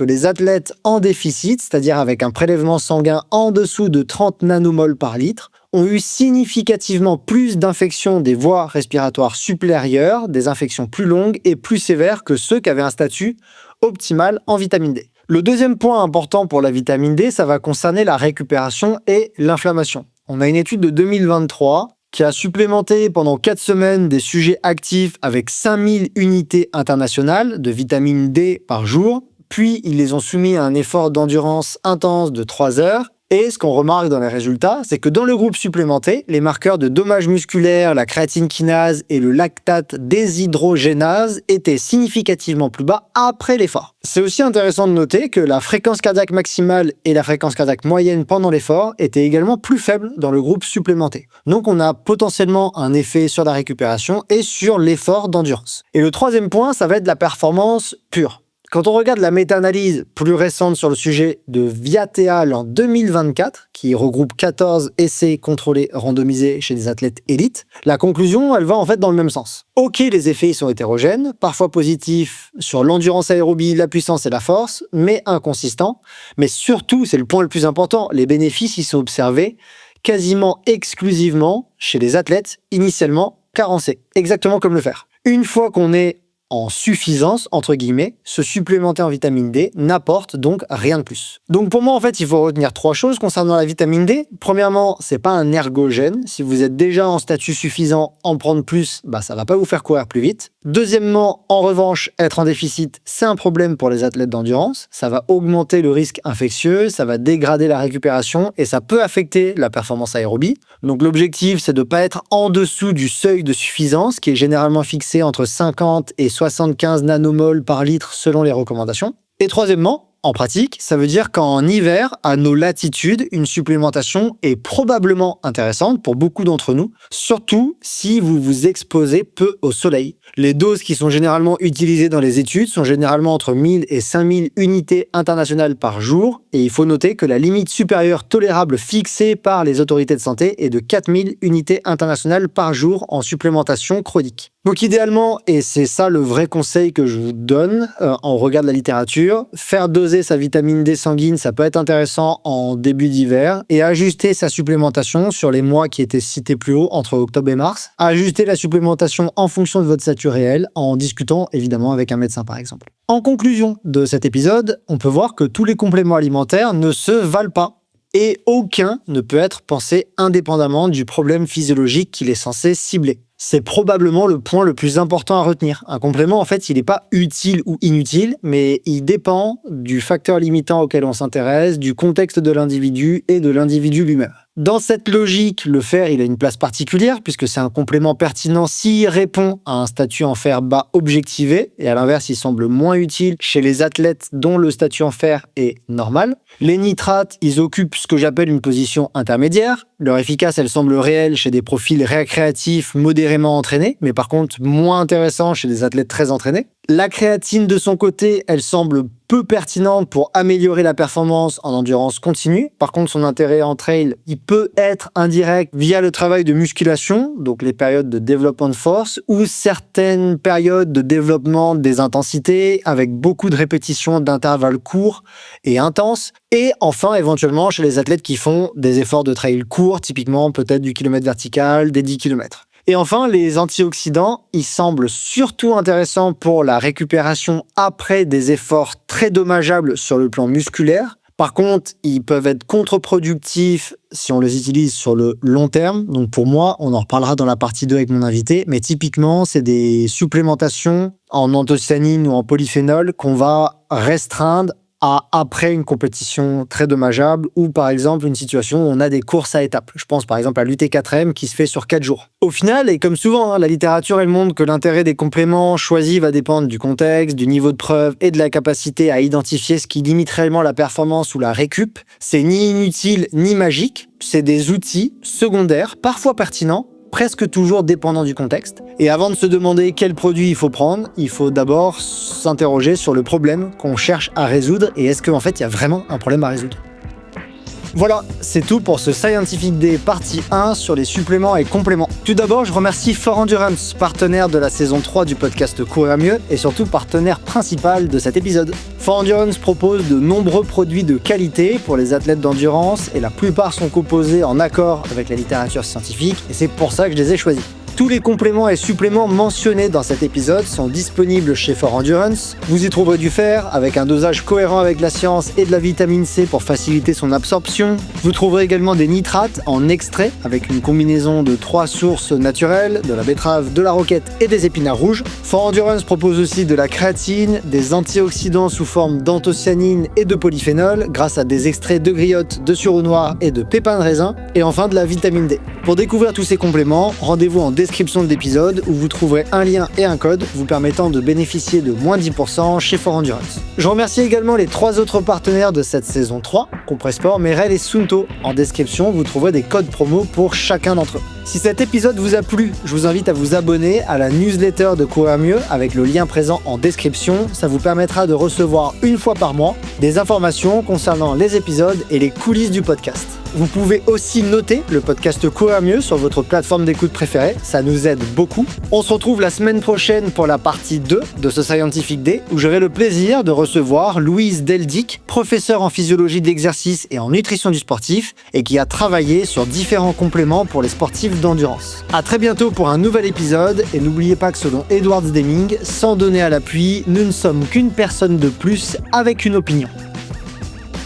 les athlètes en déficit, c'est-à-dire avec un prélèvement sanguin en dessous de 30 nanomoles par litre, ont eu significativement plus d'infections des voies respiratoires supérieures, des infections plus longues et plus sévères que ceux qui avaient un statut optimal en vitamine D. Le deuxième point important pour la vitamine D, ça va concerner la récupération et l'inflammation. On a une étude de 2023 qui a supplémenté pendant 4 semaines des sujets actifs avec 5000 unités internationales de vitamine D par jour, puis ils les ont soumis à un effort d'endurance intense de 3 heures. Et ce qu'on remarque dans les résultats, c'est que dans le groupe supplémenté, les marqueurs de dommage musculaire, la créatine kinase et le lactate déshydrogénase étaient significativement plus bas après l'effort. C'est aussi intéressant de noter que la fréquence cardiaque maximale et la fréquence cardiaque moyenne pendant l'effort étaient également plus faibles dans le groupe supplémenté. Donc on a potentiellement un effet sur la récupération et sur l'effort d'endurance. Et le troisième point, ça va être la performance pure. Quand on regarde la méta-analyse plus récente sur le sujet de Viateal en 2024, qui regroupe 14 essais contrôlés randomisés chez des athlètes élites, la conclusion, elle va en fait dans le même sens. Ok, les effets sont hétérogènes, parfois positifs sur l'endurance aérobie, la puissance et la force, mais inconsistants. Mais surtout, c'est le point le plus important, les bénéfices y sont observés quasiment exclusivement chez les athlètes initialement carencés, exactement comme le fer. Une fois qu'on est en suffisance, entre guillemets, se supplémenter en vitamine D n'apporte donc rien de plus. Donc pour moi, en fait, il faut retenir 3 choses concernant la vitamine D. Premièrement, c'est pas un ergogène. Si vous êtes déjà en statut suffisant, en prendre plus, ça va pas vous faire courir plus vite. Deuxièmement, en revanche, être en déficit, c'est un problème pour les athlètes d'endurance. Ça va augmenter le risque infectieux, ça va dégrader la récupération et ça peut affecter la performance aérobie. Donc l'objectif, c'est de ne pas être en dessous du seuil de suffisance qui est généralement fixé entre 50 et 75 nanomoles par litre selon les recommandations. Et troisièmement, en pratique, ça veut dire qu'en hiver, à nos latitudes, une supplémentation est probablement intéressante pour beaucoup d'entre nous, surtout si vous vous exposez peu au soleil. Les doses qui sont généralement utilisées dans les études sont généralement entre 1000 et 5000 unités internationales par jour, et il faut noter que la limite supérieure tolérable fixée par les autorités de santé est de 4000 unités internationales par jour en supplémentation chronique. Donc idéalement, et c'est ça le vrai conseil que je vous donne en regard de la littérature, faire doser sa vitamine D sanguine, ça peut être intéressant en début d'hiver, et ajuster sa supplémentation sur les mois qui étaient cités plus haut, entre octobre et mars. Ajuster la supplémentation en fonction de votre statut réel, en discutant évidemment avec un médecin par exemple. En conclusion de cet épisode, on peut voir que tous les compléments alimentaires ne se valent pas. Et aucun ne peut être pensé indépendamment du problème physiologique qu'il est censé cibler. C'est probablement le point le plus important à retenir. Un complément, en fait, il n'est pas utile ou inutile, mais il dépend du facteur limitant auquel on s'intéresse, du contexte de l'individu et de l'individu lui-même. Dans cette logique, le fer il a une place particulière puisque c'est un complément pertinent s'il répond à un statut en fer bas objectivé et à l'inverse, il semble moins utile chez les athlètes dont le statut en fer est normal. Les nitrates, ils occupent ce que j'appelle une position intermédiaire. Leur efficace, elle semble réelle chez des profils récréatifs modérément entraînés, mais par contre moins intéressant chez des athlètes très entraînés. La créatine, de son côté, elle semble peu pertinente pour améliorer la performance en endurance continue. Par contre, son intérêt en trail, il peut être indirect via le travail de musculation, donc les périodes de développement de force, ou certaines périodes de développement des intensités avec beaucoup de répétitions d'intervalles courts et intenses. Et enfin, éventuellement, chez les athlètes qui font des efforts de trail courts, typiquement peut-être du kilomètre vertical, des 10 km. Et enfin, les antioxydants, ils semblent surtout intéressants pour la récupération après des efforts très dommageables sur le plan musculaire. Par contre, ils peuvent être contre-productifs si on les utilise sur le long terme. Donc pour moi, on en reparlera dans la partie 2 avec mon invité, mais typiquement, c'est des supplémentations en anthocyanine ou en polyphénol qu'on va restreindre après une compétition très dommageable ou par exemple une situation où on a des courses à étapes. Je pense par exemple à l'UT4M qui se fait sur 4 jours. Au final, et comme souvent, la littérature elle montre que l'intérêt des compléments choisis va dépendre du contexte, du niveau de preuve et de la capacité à identifier ce qui limite réellement la performance ou la récup. C'est ni inutile ni magique, c'est des outils secondaires, parfois pertinents, presque toujours dépendant du contexte. Et avant de se demander quel produit il faut prendre, il faut d'abord s'interroger sur le problème qu'on cherche à résoudre et est-ce qu'en fait il y a vraiment un problème à résoudre. Voilà, c'est tout pour ce Scientific Day partie 1 sur les suppléments et compléments. Tout d'abord, je remercie For Endurance, partenaire de la saison 3 du podcast Courir Mieux et surtout partenaire principal de cet épisode. For Endurance propose de nombreux produits de qualité pour les athlètes d'endurance et la plupart sont composés en accord avec la littérature scientifique et c'est pour ça que je les ai choisis. Tous les compléments et suppléments mentionnés dans cet épisode sont disponibles chez For Endurance. Vous y trouverez du fer avec un dosage cohérent avec la science et de la vitamine C pour faciliter son absorption. Vous trouverez également des nitrates en extrait avec une combinaison de 3 sources naturelles, de la betterave, de la roquette et des épinards rouges. For Endurance propose aussi de la créatine, des antioxydants sous forme d'anthocyanine et de polyphénol grâce à des extraits de griotte, de sureau noir et de pépins de raisin et enfin de la vitamine D. Pour découvrir tous ces compléments, rendez-vous en description de l'épisode où vous trouverez un lien et un code vous permettant de bénéficier de moins 10% chez For Endurance. Je remercie également les 3 autres partenaires de cette saison 3, Compressport, Merrell et Suunto. En description, vous trouverez des codes promo pour chacun d'entre eux. Si cet épisode vous a plu, je vous invite à vous abonner à la newsletter de Courir Mieux avec le lien présent en description. Ça vous permettra de recevoir une fois par mois des informations concernant les épisodes et les coulisses du podcast. Vous pouvez aussi noter le podcast Courir Mieux sur votre plateforme d'écoute préférée, ça nous aide beaucoup. On se retrouve la semaine prochaine pour la partie 2 de ce Scientific Day où j'aurai le plaisir de recevoir Louise Deldic, professeure en physiologie de l'exercice et en nutrition du sportif et qui a travaillé sur différents compléments pour les sportifs d'endurance. À très bientôt pour un nouvel épisode et n'oubliez pas que selon Edwards Deming, sans donner à l'appui, nous ne sommes qu'une personne de plus avec une opinion.